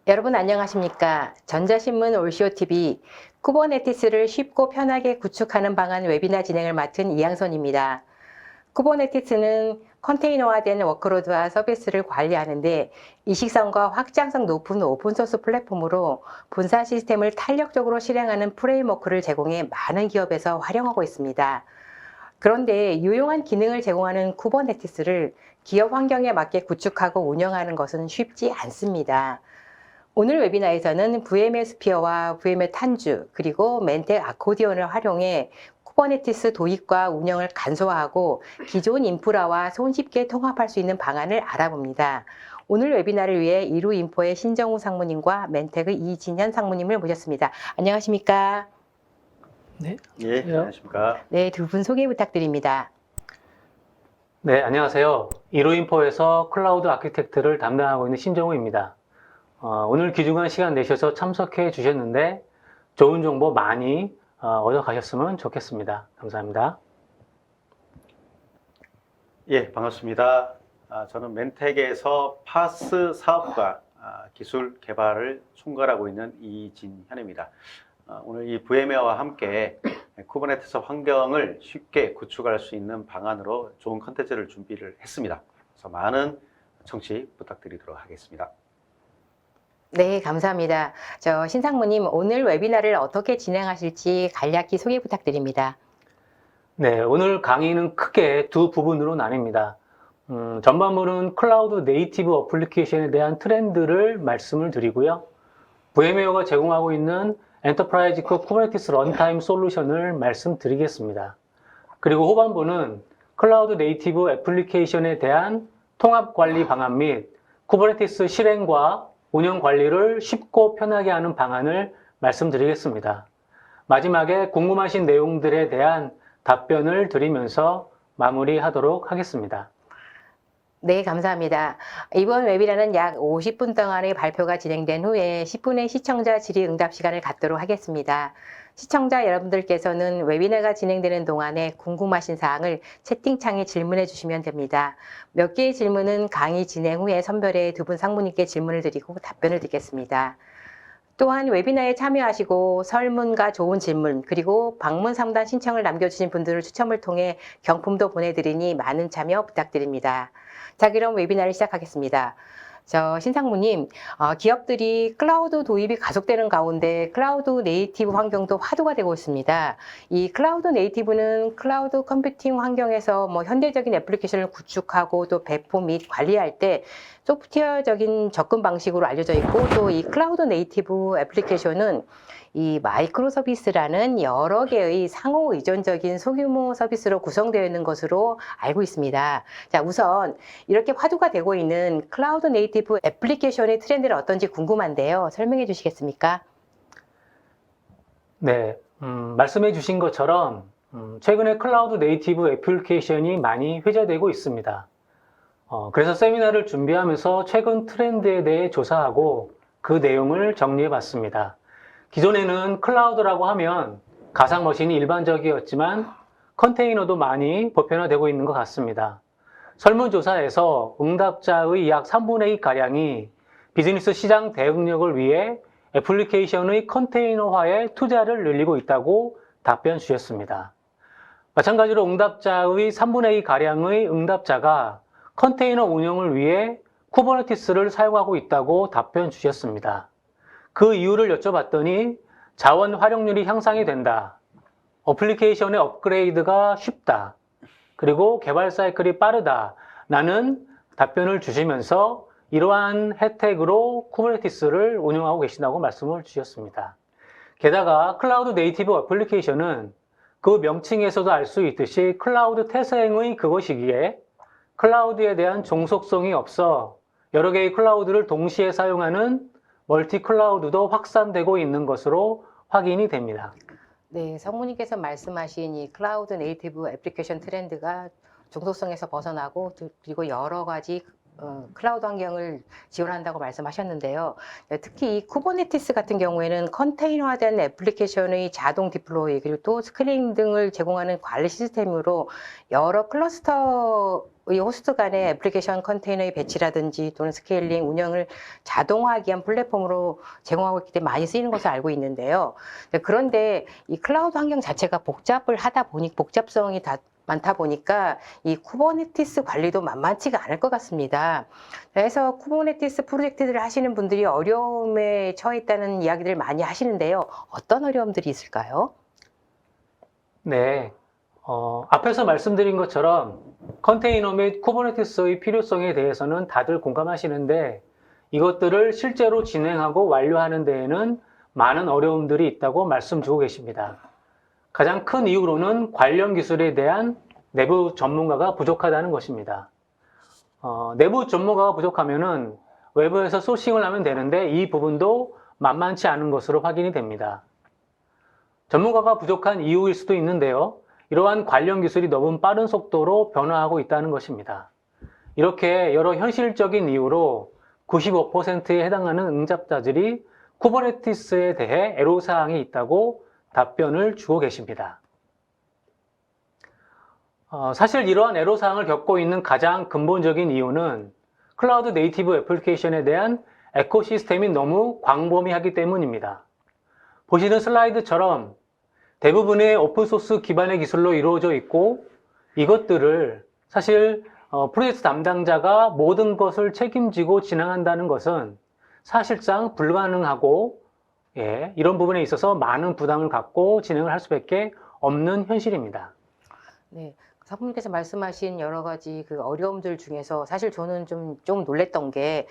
여러분 안녕하십니까? 전자신문 올시오TV 쿠버네티스를 쉽고 편하게 구축하는 방안 웨비나 진행을 맡은 이양선입니다. 쿠버네티스는 컨테이너화된 워크로드와 서비스를 관리하는데 이식성과 확장성 높은 오픈소스 플랫폼으로 분산 시스템을 탄력적으로 실행하는 프레임워크를 제공해 많은 기업에서 활용하고 있습니다. 그런데 유용한 기능을 제공하는 쿠버네티스를 기업 환경에 맞게 구축하고 운영하는 것은 쉽지 않습니다. 오늘 웨비나에서는 VMware 스피어와 VMware 탄주 그리고 멘텍 아코디언을 활용해 쿠버네티스 도입과 운영을 간소화하고 기존 인프라와 손쉽게 통합할 수 있는 방안을 알아봅니다. 오늘 웨비나를 위해 이루인포의 신정우 상무님과 멘텍의 이진현 상무님을 모셨습니다. 안녕하십니까? 네, 예, 안녕하십니까. 네, 두 분 소개 부탁드립니다. 네, 안녕하세요. 이로인포에서 클라우드 아키텍트를 담당하고 있는 신정우입니다. 오늘 귀중한 시간 내셔서 참석해 주셨는데 좋은 정보 많이 얻어 가셨으면 좋겠습니다. 감사합니다. 예, 반갑습니다. 저는 멘텍에서 파스 사업과 기술 개발을 총괄하고 있는 이진현입니다. 오늘 이 VMware와 함께 쿠버네티스 환경을 쉽게 구축할 수 있는 방안으로 좋은 컨텐츠를 준비를 했습니다. 그래서 많은 청취 부탁드리도록 하겠습니다. 네, 감사합니다. 신상무님, 오늘 웨비나를 어떻게 진행하실지 간략히 소개 부탁드립니다. 네, 오늘 강의는 크게 두 부분으로 나뉩니다. 전반부는 클라우드 네이티브 어플리케이션에 대한 트렌드를 말씀을 드리고요. VMware가 제공하고 있는 엔터프라이즈 쿠버네티스 런타임 솔루션을 말씀드리겠습니다. 그리고 후반부는 클라우드 네이티브 애플리케이션에 대한 통합 관리 방안 및 쿠버네티스 실행과 운영 관리를 쉽고 편하게 하는 방안을 말씀드리겠습니다. 마지막에 궁금하신 내용들에 대한 답변을 드리면서 마무리하도록 하겠습니다. 네, 감사합니다. 이번 웨비나는 약 50분 동안의 발표가 진행된 후에 10분의 시청자 질의응답 시간을 갖도록 하겠습니다. 시청자 여러분들께서는 웨비나가 진행되는 동안에 궁금하신 사항을 채팅창에 질문해 주시면 됩니다. 몇 개의 질문은 강의 진행 후에 선별해 두 분 상무님께 질문을 드리고 답변을 드리겠습니다. 또한 웨비나에 참여하시고 설문과 좋은 질문 그리고 방문 상담 신청을 남겨주신 분들을 추첨을 통해 경품도 보내드리니 많은 참여 부탁드립니다. 자, 그럼 웨비나를 시작하겠습니다. 신상무님, 기업들이 클라우드 도입이 가속되는 가운데 클라우드 네이티브 환경도 화두가 되고 있습니다. 이 클라우드 네이티브는 클라우드 컴퓨팅 환경에서 현대적인 애플리케이션을 구축하고 또 배포 및 관리할 때 소프트웨어적인 접근 방식으로 알려져 있고 또 이 클라우드 네이티브 애플리케이션은 이 마이크로 서비스라는 여러 개의 상호 의존적인 소규모 서비스로 구성되어 있는 것으로 알고 있습니다. 자, 우선 이렇게 화두가 되고 있는 클라우드 네이티브 애플리케이션의 트렌드는 어떤지 궁금한데요. 설명해 주시겠습니까? 네, 말씀해 주신 것처럼 최근에 클라우드 네이티브 애플리케이션이 많이 회자되고 있습니다. 그래서 세미나를 준비하면서 최근 트렌드에 대해 조사하고 그 내용을 정리해 봤습니다. 기존에는 클라우드라고 하면 가상머신이 일반적이었지만 컨테이너도 많이 보편화되고 있는 것 같습니다. 설문조사에서 응답자의 약 3분의 2가량이 비즈니스 시장 대응력을 위해 애플리케이션의 컨테이너화에 투자를 늘리고 있다고 답변 주셨습니다. 마찬가지로 응답자의 3분의 2가량의 응답자가 컨테이너 운영을 위해 쿠버네티스를 사용하고 있다고 답변 주셨습니다. 그 이유를 여쭤봤더니 자원 활용률이 향상이 된다. 어플리케이션의 업그레이드가 쉽다. 그리고 개발 사이클이 빠르다. 라는 답변을 주시면서 이러한 혜택으로 쿠버네티스를 운영하고 계신다고 말씀을 주셨습니다. 게다가 클라우드 네이티브 어플리케이션은 그 명칭에서도 알 수 있듯이 클라우드 태생의 그것이기에 클라우드에 대한 종속성이 없어 여러 개의 클라우드를 동시에 사용하는 멀티 클라우드도 확산되고 있는 것으로 확인이 됩니다. 네, 성무님께서 말씀하신 이 클라우드 네이티브 애플리케이션 트렌드가 종속성에서 벗어나고 그리고 여러 가지 클라우드 환경을 지원한다고 말씀하셨는데요. 특히 이 쿠버네티스 같은 경우에는 컨테이너화된 애플리케이션의 자동 디플로이 그리고 또 스크린 등을 제공하는 관리 시스템으로 여러 클러스터 이 호스트 간의 애플리케이션 컨테이너의 배치라든지 또는 스케일링, 운영을 자동화하기 위한 플랫폼으로 제공하고 있기 때문에 많이 쓰이는 것을 알고 있는데요. 그런데 이 클라우드 환경 자체가 복잡성이 많다 보니까 이 쿠버네티스 관리도 만만치가 않을 것 같습니다. 그래서 쿠버네티스 프로젝트들을 하시는 분들이 어려움에 처해 있다는 이야기들 많이 하시는데요. 어떤 어려움들이 있을까요? 네. 앞에서 말씀드린 것처럼 컨테이너 및 쿠버네티스의 필요성에 대해서는 다들 공감하시는데 이것들을 실제로 진행하고 완료하는 데에는 많은 어려움들이 있다고 말씀주고 계십니다. 가장 큰 이유로는 관련 기술에 대한 내부 전문가가 부족하다는 것입니다. 내부 전문가가 부족하면은 외부에서 소싱을 하면 되는데 이 부분도 만만치 않은 것으로 확인이 됩니다. 전문가가 부족한 이유일 수도 있는데요. 이러한 관련 기술이 너무 빠른 속도로 변화하고 있다는 것입니다. 이렇게 여러 현실적인 이유로 95%에 해당하는 응답자들이 쿠버네티스에 대해 애로사항이 있다고 답변을 주고 계십니다. 사실 이러한 애로사항을 겪고 있는 가장 근본적인 이유는 클라우드 네이티브 애플리케이션에 대한 에코시스템이 너무 광범위하기 때문입니다. 보시는 슬라이드처럼 대부분의 오픈소스 기반의 기술로 이루어져 있고 이것들을 사실 프로젝트 담당자가 모든 것을 책임지고 진행한다는 것은 사실상 불가능하고 이런 부분에 있어서 많은 부담을 갖고 진행을 할 수밖에 없는 현실입니다. 네. 사부님께서 말씀하신 여러 가지 그 어려움들 중에서 사실 저는 좀 놀랬던 게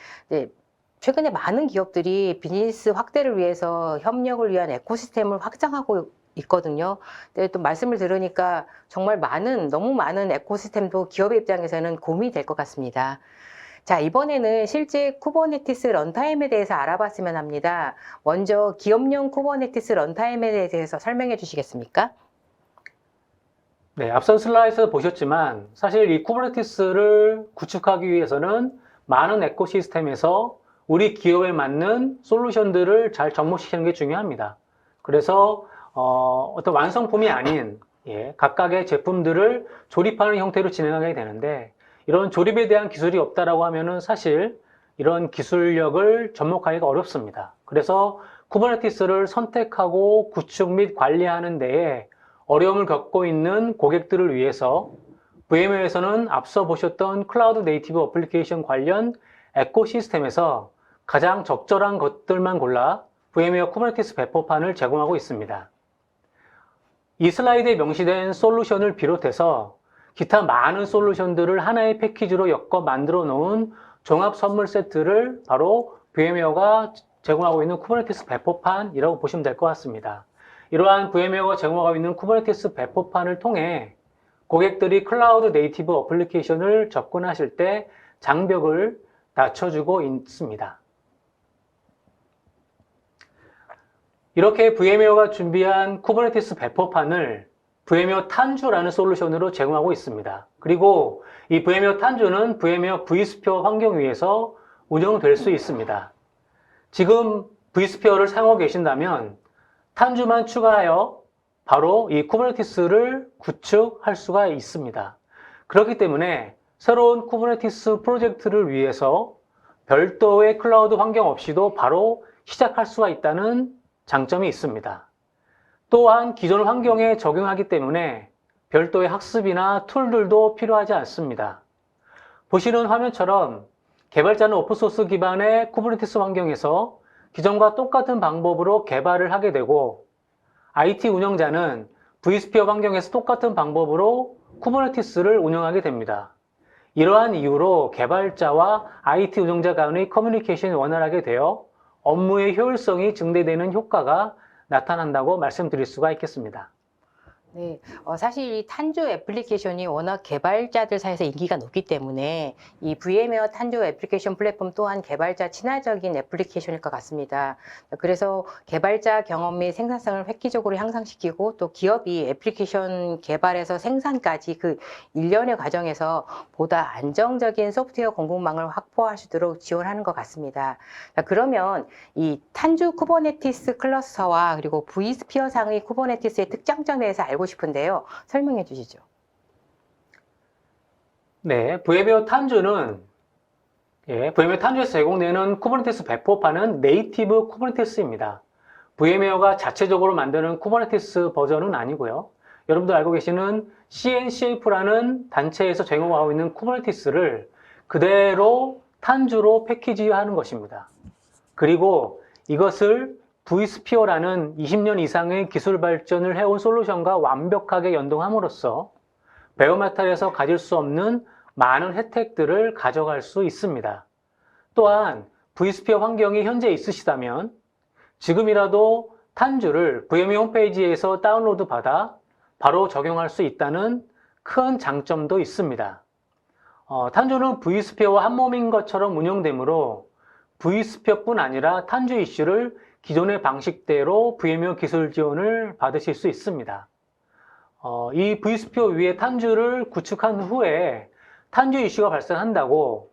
최근에 많은 기업들이 비즈니스 확대를 위해서 협력을 위한 에코시스템을 확장하고 있거든요. 근데 또 말씀을 들으니까 정말 너무 많은 에코시스템도 기업의 입장에서는 고민이 될 것 같습니다. 자, 이번에는 실제 쿠버네티스 런타임에 대해서 알아봤으면 합니다. 먼저 기업용 쿠버네티스 런타임에 대해서 설명해 주시겠습니까? 네, 앞선 슬라이드에서 보셨지만 사실 이 쿠버네티스를 구축하기 위해서는 많은 에코시스템에서 우리 기업에 맞는 솔루션들을 잘 접목시키는 게 중요합니다. 그래서 어떤 완성품이 아닌 각각의 제품들을 조립하는 형태로 진행하게 되는데 이런 조립에 대한 기술이 없다라고 하면은 사실 이런 기술력을 접목하기가 어렵습니다. 그래서 쿠버네티스를 선택하고 구축 및 관리하는 데에 어려움을 겪고 있는 고객들을 위해서 VMware에서는 앞서 보셨던 클라우드 네이티브 어플리케이션 관련 에코시스템에서 가장 적절한 것들만 골라 VMware 쿠버네티스 배포판을 제공하고 있습니다. 이 슬라이드에 명시된 솔루션을 비롯해서 기타 많은 솔루션들을 하나의 패키지로 엮어 만들어 놓은 종합 선물 세트를 바로 VMware가 제공하고 있는 쿠버네티스 배포판이라고 보시면 될 것 같습니다. 이러한 VMware가 제공하고 있는 쿠버네티스 배포판을 통해 고객들이 클라우드 네이티브 어플리케이션을 접근하실 때 장벽을 낮춰주고 있습니다. 이렇게 VMware가 준비한 쿠버네티스 배포판을 VMware 탄주라는 솔루션으로 제공하고 있습니다. 그리고 이 VMware 탄주는 VMware vSphere 환경 위에서 운영될 수 있습니다. 지금 vSphere를 사용하고 계신다면 탄주만 추가하여 바로 이 쿠버네티스를 구축할 수가 있습니다. 그렇기 때문에 새로운 쿠버네티스 프로젝트를 위해서 별도의 클라우드 환경 없이도 바로 시작할 수가 있다는 장점이 있습니다. 또한 기존 환경에 적용하기 때문에 별도의 학습이나 툴들도 필요하지 않습니다. 보시는 화면처럼 개발자는 오픈소스 기반의 쿠버네티스 환경에서 기존과 똑같은 방법으로 개발을 하게 되고 IT 운영자는 vSphere 환경에서 똑같은 방법으로 쿠버네티스를 운영하게 됩니다. 이러한 이유로 개발자와 IT 운영자 간의 커뮤니케이션이 원활하게 되어 업무의 효율성이 증대되는 효과가 나타난다고 말씀드릴 수가 있겠습니다. 네, 사실 이 탄주 애플리케이션이 워낙 개발자들 사이에서 인기가 높기 때문에 이 VMware 탄주 애플리케이션 플랫폼 또한 개발자 친화적인 애플리케이션일 것 같습니다. 그래서 개발자 경험 및 생산성을 획기적으로 향상시키고 또 기업이 애플리케이션 개발에서 생산까지 그 일련의 과정에서 보다 안정적인 소프트웨어 공급망을 확보할 수 있도록 지원하는 것 같습니다. 그러면 이 탄주 쿠버네티스 클러스터와 그리고 vSphere 상의 쿠버네티스의 특장점에 대해서 알고 싶은데요. 설명해 주시죠. 네, VM웨어 탄주는 VM웨어 탄주에서 제공되는 쿠버네티스 배포판은 네이티브 쿠버네티스입니다. VM웨어가 자체적으로 만드는 쿠버네티스 버전은 아니고요. 여러분들 알고 계시는 CNCF라는 단체에서 제공하고 있는 쿠버네티스를 그대로 탄주로 패키지하는 것입니다. 그리고 이것을 vSphere라는 20년 이상의 기술 발전을 해온 솔루션과 완벽하게 연동함으로써 베어메탈에서 가질 수 없는 많은 혜택들을 가져갈 수 있습니다. 또한 vSphere 환경이 현재 있으시다면 지금이라도 탄주를 VMware 홈페이지에서 다운로드 받아 바로 적용할 수 있다는 큰 장점도 있습니다. 탄주는 vSphere와 한몸인 것처럼 운영되므로 vSphere뿐 아니라 탄주 이슈를 기존의 방식대로 VMware 기술 지원을 받으실 수 있습니다. 이 vSphere 위에 탄주를 구축한 후에 탄주 이슈가 발생한다고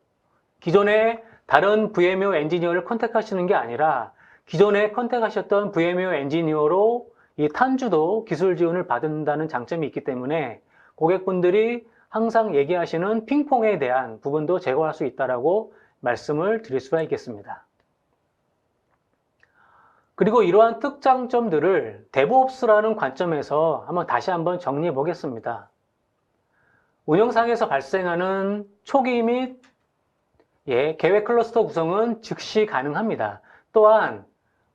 기존에 다른 VMware 엔지니어를 컨택하시는 게 아니라 기존에 컨택하셨던 VMware 엔지니어로 이 탄주도 기술 지원을 받는다는 장점이 있기 때문에 고객분들이 항상 얘기하시는 핑퐁에 대한 부분도 제거할 수 있다고 말씀을 드릴 수가 있겠습니다. 그리고 이러한 특장점들을 DevOps라는 관점에서 다시 한번 정리해 보겠습니다. 운영상에서 발생하는 초기 및 계획 클러스터 구성은 즉시 가능합니다. 또한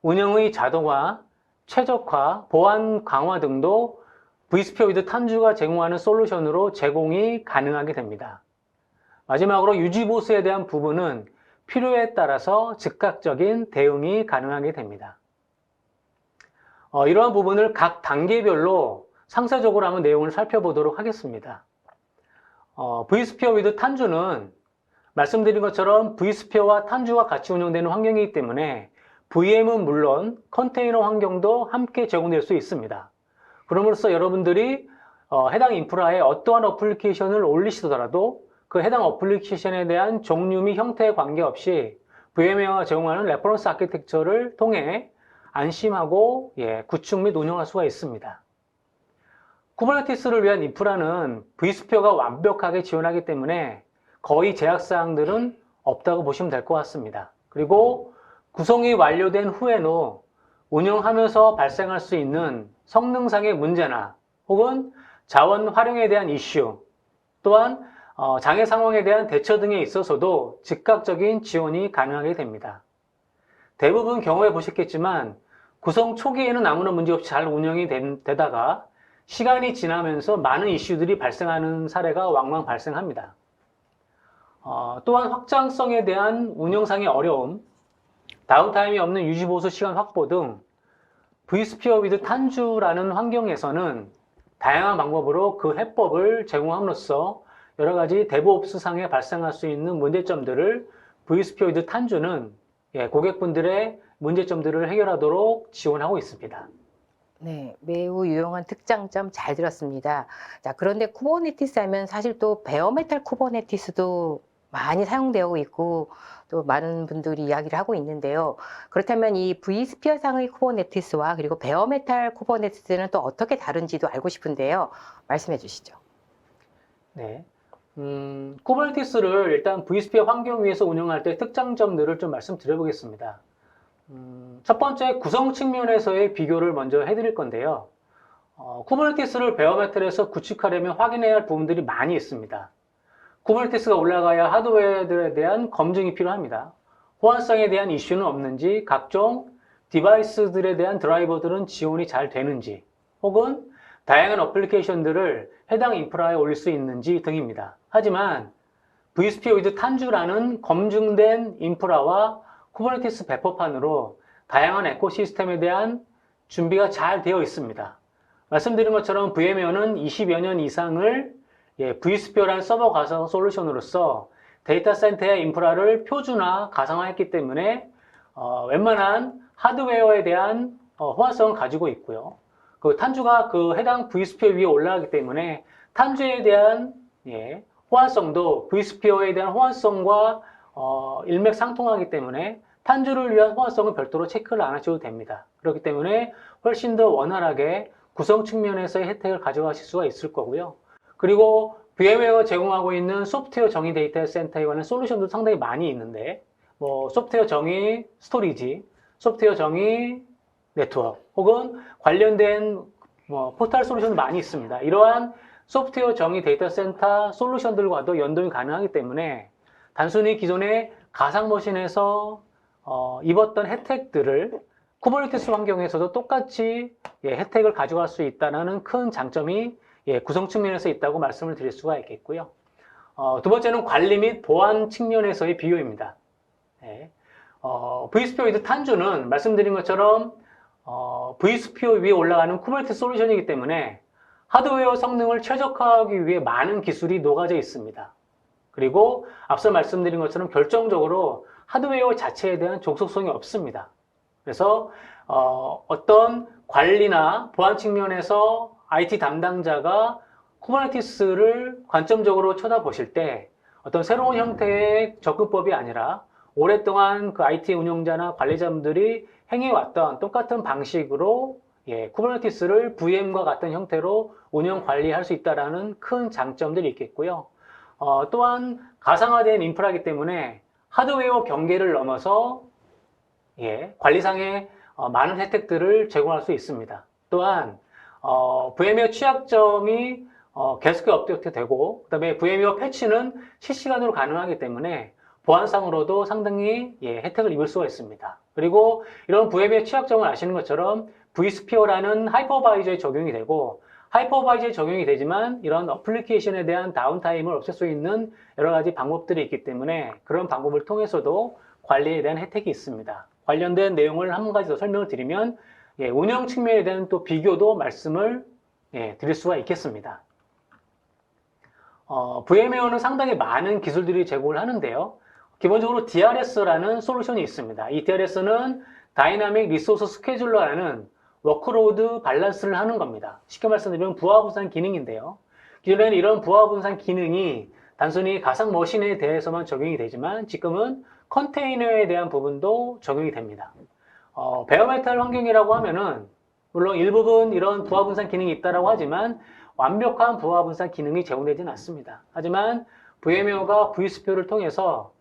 운영의 자동화, 최적화, 보안 강화 등도 vSphere with 탄주가 제공하는 솔루션으로 제공이 가능하게 됩니다. 마지막으로 유지 보수에 대한 부분은 필요에 따라서 즉각적인 대응이 가능하게 됩니다. 이러한 부분을 각 단계별로 상세적으로 한번 내용을 살펴보도록 하겠습니다. vSphere with 탄주는 말씀드린 것처럼 vSphere와 탄주가 같이 운영되는 환경이기 때문에 VM은 물론 컨테이너 환경도 함께 제공될 수 있습니다. 그럼으로써 여러분들이 해당 인프라에 어떠한 어플리케이션을 올리시더라도 그 해당 어플리케이션에 대한 종류 및 형태에 관계없이 VMware가 제공하는 레퍼런스 아키텍처를 통해 안심하고 구축 및 운영할 수가 있습니다. 쿠버네티스를 위한 인프라는 vSphere가 완벽하게 지원하기 때문에 거의 제약사항들은 없다고 보시면 될 것 같습니다. 그리고 구성이 완료된 후에도 운영하면서 발생할 수 있는 성능상의 문제나 혹은 자원 활용에 대한 이슈, 또한 장애 상황에 대한 대처 등에 있어서도 즉각적인 지원이 가능하게 됩니다. 대부분 경우에 보셨겠지만 구성 초기에는 아무런 문제없이 잘 운영이 되다가 시간이 지나면서 많은 이슈들이 발생하는 사례가 왕왕 발생합니다. 또한 확장성에 대한 운영상의 어려움, 다운타임이 없는 유지보수 시간 확보 등 vSphere with 탄주라는 환경에서는 다양한 방법으로 그 해법을 제공함으로써 여러 가지 DevOps 상에 발생할 수 있는 문제점들을 vSphere with 탄주는 고객분들의 문제점들을 해결하도록 지원하고 있습니다. 네, 매우 유용한 특장점 잘 들었습니다. 자, 그런데 쿠버네티스 하면 사실 또 베어메탈 쿠버네티스도 많이 사용되고 있고 또 많은 분들이 이야기를 하고 있는데요. 그렇다면 이 vSphere 상의 쿠버네티스와 그리고 베어메탈 쿠버네티스는 또 어떻게 다른지도 알고 싶은데요. 말씀해 주시죠. 네. 쿠버네티스를 일단 vSphere 환경 위에서 운영할 때 특장점들을 좀 말씀드려 보겠습니다. 첫 번째 구성 측면에서의 비교를 먼저 해드릴 건데요. 쿠버네티스를 베어메탈에서 구축하려면 확인해야 할 부분들이 많이 있습니다. 쿠버네티스가 올라가야 하드웨어들에 대한 검증이 필요합니다. 호환성에 대한 이슈는 없는지, 각종 디바이스들에 대한 드라이버들은 지원이 잘 되는지, 혹은 다양한 어플리케이션들을 해당 인프라에 올릴 수 있는지 등입니다. 하지만 vSphere with 탄주라는 검증된 인프라와 쿠버네티스 배포판으로 다양한 에코시스템에 대한 준비가 잘 되어 있습니다. 말씀드린 것처럼 VMware는 20여 년 이상을 vSphere라는 서버 가상 솔루션으로서 데이터 센터의 인프라를 표준화, 가상화했기 때문에 웬만한 하드웨어에 대한 호환성을 가지고 있고요. 그 탄주가 그 해당 vSphere 위에 올라가기 때문에 탄주에 대한 호환성도 vSphere에 대한 호환성과 일맥상통하기 때문에 탄주를 위한 호환성은 별도로 체크를 안 하셔도 됩니다. 그렇기 때문에 훨씬 더 원활하게 구성 측면에서의 혜택을 가져가실 수가 있을 거고요. 그리고 VM웨어가 제공하고 있는 소프트웨어 정의 데이터 센터에 관한 솔루션도 상당히 많이 있는데, 뭐 소프트웨어 정의 스토리지, 소프트웨어 정의 네트워크, 혹은 관련된 뭐 포털 솔루션도 많이 있습니다. 이러한 소프트웨어 정의 데이터 센터 솔루션들과도 연동이 가능하기 때문에 단순히 기존의 가상 머신에서 입었던 혜택들을 쿠버네티스 환경에서도 똑같이 혜택을 가져갈 수 있다는 큰 장점이 구성 측면에서 있다고 말씀을 드릴 수가 있겠고요. 두 번째는 관리 및 보안 측면에서의 비교입니다. vSphere with 탄주는 말씀드린 것처럼 vSphere 위에 올라가는 쿠버네티스 솔루션이기 때문에 하드웨어 성능을 최적화하기 위해 많은 기술이 녹아져 있습니다. 그리고 앞서 말씀드린 것처럼 결정적으로 하드웨어 자체에 대한 종속성이 없습니다. 그래서 어떤 관리나 보안 측면에서 IT 담당자가 쿠버네티스를 관점적으로 쳐다보실 때 어떤 새로운 형태의 접근법이 아니라 오랫동안 그 IT 운영자나 관리자분들이 행해왔던 똑같은 방식으로 쿠버네티스를 VM과 같은 형태로 운영 관리할 수 있다는 큰 장점들이 있겠고요. 또한 가상화된 인프라이기 때문에 하드웨어 경계를 넘어서 관리상의 많은 혜택들을 제공할 수 있습니다. 또한 VM웨어 취약점이 계속 업데이트되고, 그 다음에 VM웨어 패치는 실시간으로 가능하기 때문에 보안상으로도 상당히 혜택을 입을 수가 있습니다. 그리고 이런 VM웨어 취약점을 아시는 것처럼 vSphere라는 하이퍼바이저에 적용이 되고, 하이퍼바이저에 적용이 되지만 이런 어플리케이션에 대한 다운타임을 없앨 수 있는 여러 가지 방법들이 있기 때문에 그런 방법을 통해서도 관리에 대한 혜택이 있습니다. 관련된 내용을 한 가지 더 설명을 드리면 운영 측면에 대한 또 비교도 말씀을 드릴 수가 있겠습니다. VM웨어는 상당히 많은 기술들이 제공을 하는데요. 기본적으로 DRS라는 솔루션이 있습니다. 이 DRS는 다이나믹 리소스 스케줄러라는 워크로드 밸런스를 하는 겁니다. 쉽게 말씀드리면 부하분산 기능인데요. 기존에는 이런 부하분산 기능이 단순히 가상 머신에 대해서만 적용이 되지만 지금은 컨테이너에 대한 부분도 적용이 됩니다. 베어메탈 환경이라고 하면은 물론 일부분 이런 부하분산 기능이 있다고 하지만 완벽한 부하분산 기능이 제공되지는 않습니다. 하지만 VM웨어가 vSphere를 통해서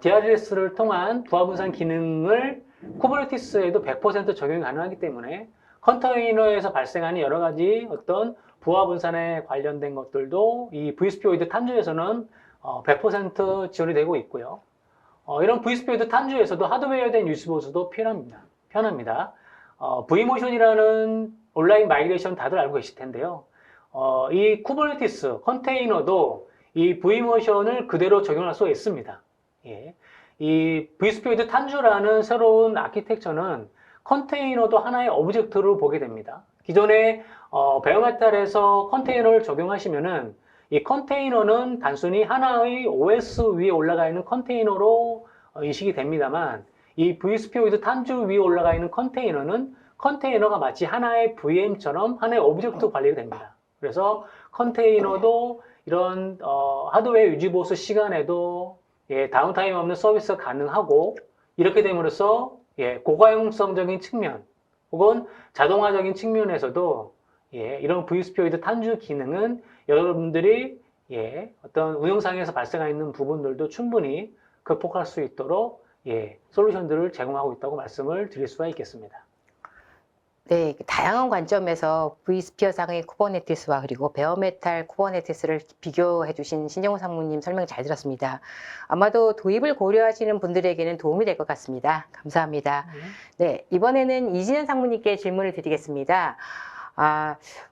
DRS를 통한 부하분산 기능을 쿠버네티스에도 100% 적용이 가능하기 때문에 컨테이너에서 발생하는 여러 가지 어떤 부하분산에 관련된 것들도 이 vSphere with 탄주에서는 100% 지원이 되고 있고요. 이런 vSphere with 탄주에서도 하드웨어에 대한 유지 보수도 편합니다. vMotion이라는 온라인 마이그레이션 다들 알고 계실 텐데요. 이 쿠버네티스 컨테이너도 이 vMotion을 그대로 적용할 수가 있습니다. 이 vSphere with 탄주라는 새로운 아키텍처는 컨테이너도 하나의 오브젝트로 보게 됩니다. 기존에 베어메탈에서 컨테이너를 적용하시면은 이 컨테이너는 단순히 하나의 OS 위에 올라가 있는 컨테이너로 인식이 됩니다만 이 vSphere with 탄주 위에 올라가 있는 컨테이너는 컨테이너가 마치 하나의 VM처럼 하나의 오브젝트 관리가 됩니다. 그래서 컨테이너도 이런 하드웨어 유지 보수 시간에도 다운타임 없는 서비스가 가능하고 이렇게 됨으로써 고가용성적인 측면 혹은 자동화적인 측면에서도 이런 vSphere with 탄주 기능은 여러분들이 어떤 운영상에서 발생하는 부분들도 충분히 극복할 수 있도록 솔루션들을 제공하고 있다고 말씀을 드릴 수가 있겠습니다. 네, 다양한 관점에서 vSphere상의 쿠버네티스와 그리고 베어메탈 쿠버네티스를 비교해 주신 신정훈 상무님 설명 잘 들었습니다. 아마도 도입을 고려하시는 분들에게는 도움이 될 것 같습니다. 감사합니다. 네, 이번에는 이진현 상무님께 질문을 드리겠습니다.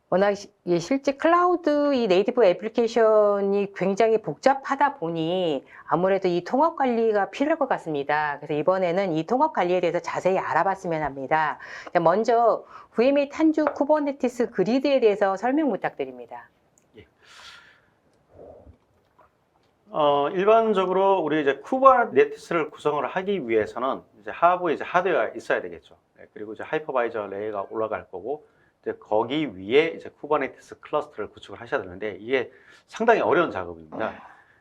워낙 실제 클라우드 이 네이티브 애플리케이션이 굉장히 복잡하다 보니 아무래도 이 통합 관리가 필요할 것 같습니다. 그래서 이번에는 이 통합 관리에 대해서 자세히 알아봤으면 합니다. 먼저 VM웨어 탄주 쿠버네티스 그리드에 대해서 설명 부탁드립니다. 일반적으로 우리 이제 쿠버네티스를 구성을 하기 위해서는 이제 하부에 이제 하드웨어가 있어야 되겠죠. 그리고 이제 하이퍼바이저 레이어가 올라갈 거고 이제 거기 위에 이제 쿠버네티스 클러스터를 구축을 하셔야 되는데 이게 상당히 어려운 작업입니다.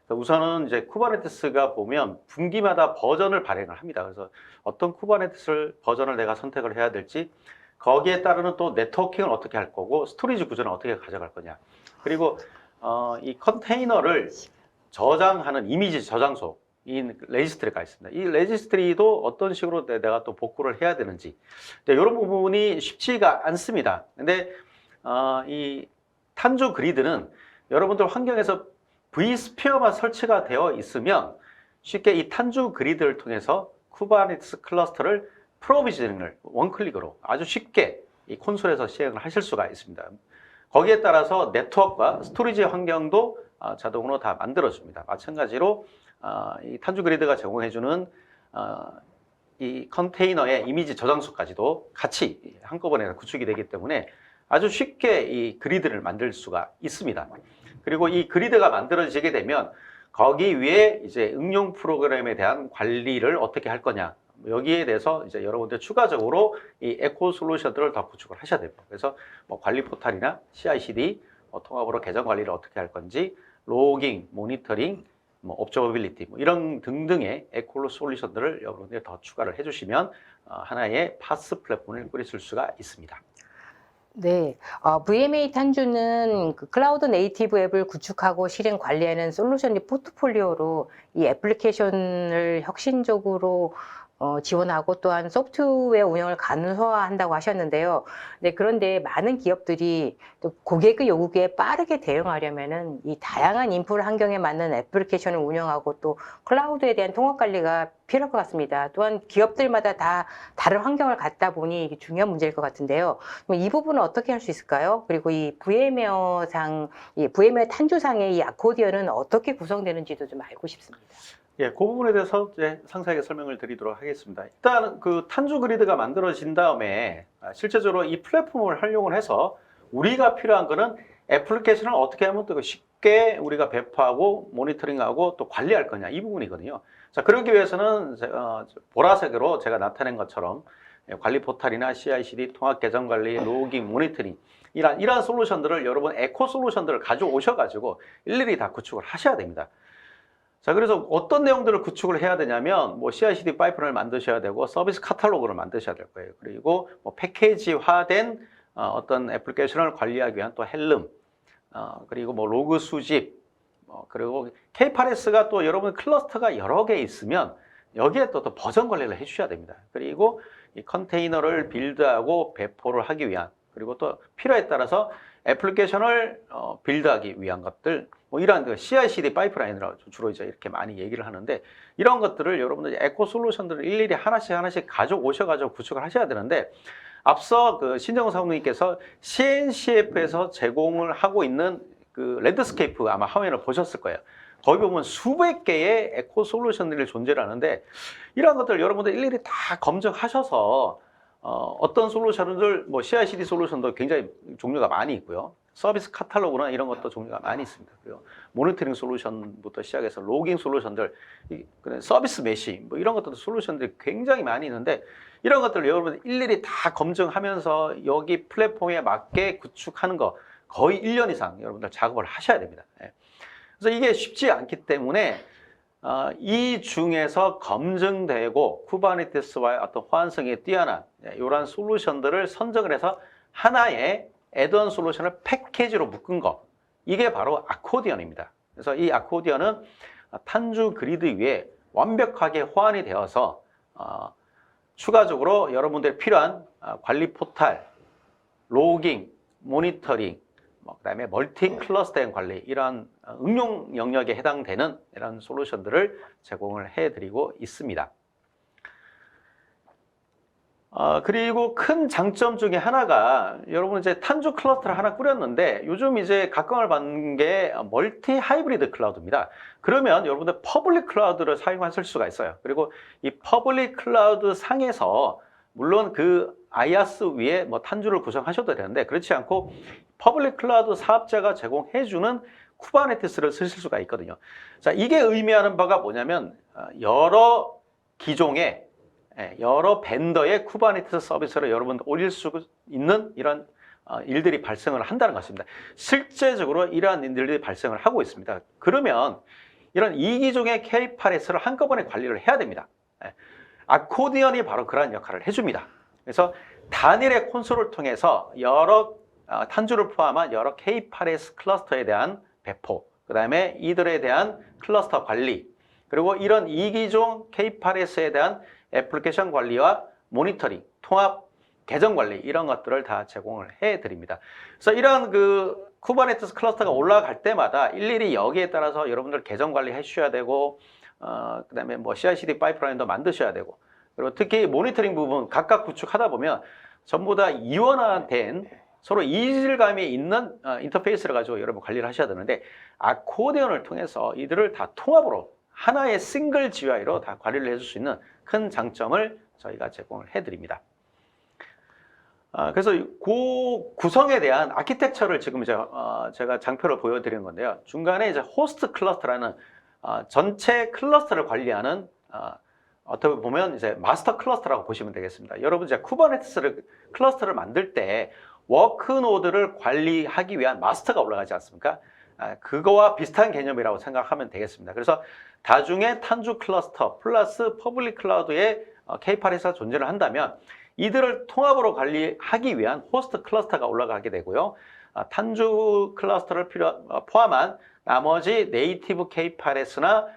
우선은 이제 쿠버네티스가 보면 분기마다 버전을 발행을 합니다. 그래서 어떤 쿠버네티스 버전을 내가 선택을 해야 될지 거기에 따르는 또 네트워킹을 어떻게 할 거고 스토리지 구조는 어떻게 가져갈 거냐. 그리고 이 컨테이너를 저장하는 이미지 저장소인 레지스트리가 있습니다. 이 레지스트리도 어떤 식으로 내가 또 복구를 해야 되는지 이런 부분이 쉽지가 않습니다. 근데 이 탄주 그리드는 여러분들 환경에서 vSphere만 설치가 되어 있으면 쉽게 이 탄주 그리드를 통해서 쿠버네티스 클러스터를 프로비저닝을 원클릭으로 아주 쉽게 이 콘솔에서 시행을 하실 수가 있습니다. 거기에 따라서 네트워크와 스토리지 환경도 자동으로 다 만들어줍니다. 마찬가지로 이 탄주 그리드가 제공해주는 이 컨테이너의 이미지 저장소까지도 같이 한꺼번에 구축이 되기 때문에 아주 쉽게 이 그리드를 만들 수가 있습니다. 그리고 이 그리드가 만들어지게 되면 거기 위에 이제 응용 프로그램에 대한 관리를 어떻게 할 거냐. 여기에 대해서 이제 여러분들 추가적으로 이 에코 솔루션들을 더 구축을 하셔야 됩니다. 그래서 뭐 관리 포탈이나 CI/CD 통합으로 계정 관리를 어떻게 할 건지, 로깅, 모니터링, 뭐 observability 이런 등등의 에코 솔루션들을 여러분들이 더 추가를 해주시면 하나의 파스 플랫폼을 꾸리실 수가 있습니다. 네, VMA 탄주는 그 클라우드 네이티브 앱을 구축하고 실행 관리하는 솔루션 포트폴리오로 이 애플리케이션을 혁신적으로 지원하고 또한 소프트웨어 운영을 간소화한다고 하셨는데요. 네, 그런데 많은 기업들이 또 고객의 요구에 빠르게 대응하려면은 이 다양한 인프라 환경에 맞는 애플리케이션을 운영하고 또 클라우드에 대한 통합 관리가 필요할 것 같습니다. 또한 기업들마다 다 다른 환경을 갖다 보니 이게 중요한 문제일 것 같은데요. 그럼 이 부분은 어떻게 할 수 있을까요? 그리고 이 VMware 탄주상의 이 아코디언은 어떻게 구성되는지도 좀 알고 싶습니다. 예, 그 부분에 대해서 이제 상세하게 설명을 드리도록 하겠습니다. 일단 그 탄주 그리드가 만들어진 다음에 실제적으로 이 플랫폼을 활용을 해서 우리가 필요한 거는 애플리케이션을 어떻게 하면 또 쉽게 우리가 배포하고 모니터링하고 또 관리할 거냐 이 부분이거든요. 자, 그러기 위해서는 보라색으로 제가 나타낸 것처럼 관리 포탈이나 CI/CD 통합 계정 관리, 로깅, 모니터링 이러한 솔루션들을 여러분 에코 솔루션들을 가져오셔가지고 일일이 다 구축을 하셔야 됩니다. 자, 그래서 어떤 내용들을 구축을 해야 되냐면, 뭐 CI/CD 파이프를 만드셔야 되고, 서비스 카탈로그를 만드셔야 될 거예요. 그리고 뭐 패키지화된 어떤 애플리케이션을 관리하기 위한 또 헬름, 그리고 뭐 로그 수집, 그리고 K8s가 또 여러분 클러스터가 여러 개 있으면 여기에 또 버전 관리를 해주셔야 됩니다. 그리고 이 컨테이너를 빌드하고 배포를 하기 위한, 그리고 또 필요에 따라서 애플리케이션을 빌드하기 위한 것들, 뭐 이러한 그 CI/CD 파이프라인으로 주로 이제 이렇게 많이 얘기를 하는데 이런 것들을 여러분들 에코 솔루션들을 일일이 하나씩 가져오셔가지고 구축을 하셔야 되는데 앞서 그 신정우 사무님께서 CNCF에서 제공을 하고 있는 그 랜드스케이프 아마 화면을 보셨을 거예요. 거기 보면 수백 개의 에코 솔루션들이 존재를 하는데 이러한 것들 여러분들 일일이 다 검증하셔서 어떤 솔루션들, 뭐 CI/CD 솔루션도 굉장히 종류가 많이 있고요. 서비스 카탈로그나 이런 것도 종류가 많이 있습니다. 그리고 모니터링 솔루션부터 시작해서 로깅 솔루션들, 서비스 메시, 뭐 이런 것들도 솔루션들이 굉장히 많이 있는데 이런 것들을 여러분 일일이 다 검증하면서 여기 플랫폼에 맞게 구축하는 거 거의 1년 이상 여러분들 작업을 하셔야 됩니다. 그래서 이게 쉽지 않기 때문에 이 중에서 검증되고 쿠버네티스와의 어떤 호환성이 뛰어난 이러한 솔루션들을 선정을 해서 하나의 애드온 솔루션을 패키지로 묶은 거, 이게 바로 아코디언입니다. 그래서 이 아코디언은 탄주 그리드 위에 완벽하게 호환이 되어서 추가적으로 여러분들이 필요한 관리 포탈, 로깅, 모니터링, 그다음에 멀티 클러스터형 관리 이러한 응용 영역에 해당되는 이런 솔루션들을 제공을 해드리고 있습니다. 그리고 큰 장점 중에 하나가 여러분 이제 탄주 클러스터를 하나 꾸렸는데 요즘 이제 각광을 받는 게 멀티 하이브리드 클라우드입니다. 그러면 여러분들 퍼블릭 클라우드를 사용하실 수가 있어요. 그리고 이 퍼블릭 클라우드 상에서 물론 그 IaaS 위에 뭐 탄주를 구성하셔도 되는데 그렇지 않고 퍼블릭 클라우드 사업자가 제공해주는 쿠버네티스를 쓰실 수가 있거든요. 자, 이게 의미하는 바가 뭐냐면 여러 기종의 여러 벤더의 쿠버네티스 서비스를 여러분들 올릴 수 있는 이런 일들이 발생을 한다는 것입니다. 실제적으로 이러한 일들이 발생을 하고 있습니다. 그러면 이런 이기종의 K8s를 한꺼번에 관리를 해야 됩니다. 아코디언이 바로 그러한 역할을 해줍니다. 그래서 단일의 콘솔을 통해서 여러 탄주를 포함한 여러 K8s 클러스터에 대한 배포, 그 다음에 이들에 대한 클러스터 관리, 그리고 이런 이기종 K8s에 대한 애플리케이션 관리와 모니터링, 통합 계정 관리 이런 것들을 다 제공을 해드립니다. 그래서 이런 그 쿠버네티스 클러스터가 올라갈 때마다 일일이 여기에 따라서 여러분들 계정 관리 해주셔야 되고, 그 다음에 뭐 CI/CD 파이프라인도 만드셔야 되고, 그리고 특히 모니터링 부분 각각 구축하다 보면 전부 다 이원화된 서로 이질감이 있는 인터페이스를 가지고 여러분 관리를 하셔야 되는데, 아코디언을 통해서 이들을 다 통합으로 하나의 싱글 GUI로 다 관리를 해줄 수 있는 큰 장점을 저희가 제공을 해드립니다. 그래서 그 구성에 대한 아키텍처를 지금 이제 제가 장표를 보여드리는 건데요. 중간에 이제 호스트 클러스터라는 전체 클러스터를 관리하는 어떻게 보면 이제 마스터 클러스터라고 보시면 되겠습니다. 여러분 이제 쿠버네티스 클러스터를 만들 때 워크 노드를 관리하기 위한 마스터가 올라가지 않습니까? 그거와 비슷한 개념이라고 생각하면 되겠습니다. 그래서 다중의 탄주 클러스터 플러스 퍼블릭 클라우드의 K8에서 존재를 한다면 이들을 통합으로 관리하기 위한 호스트 클러스터가 올라가게 되고요. 탄주 클러스터를 포함한 나머지 네이티브 K8s나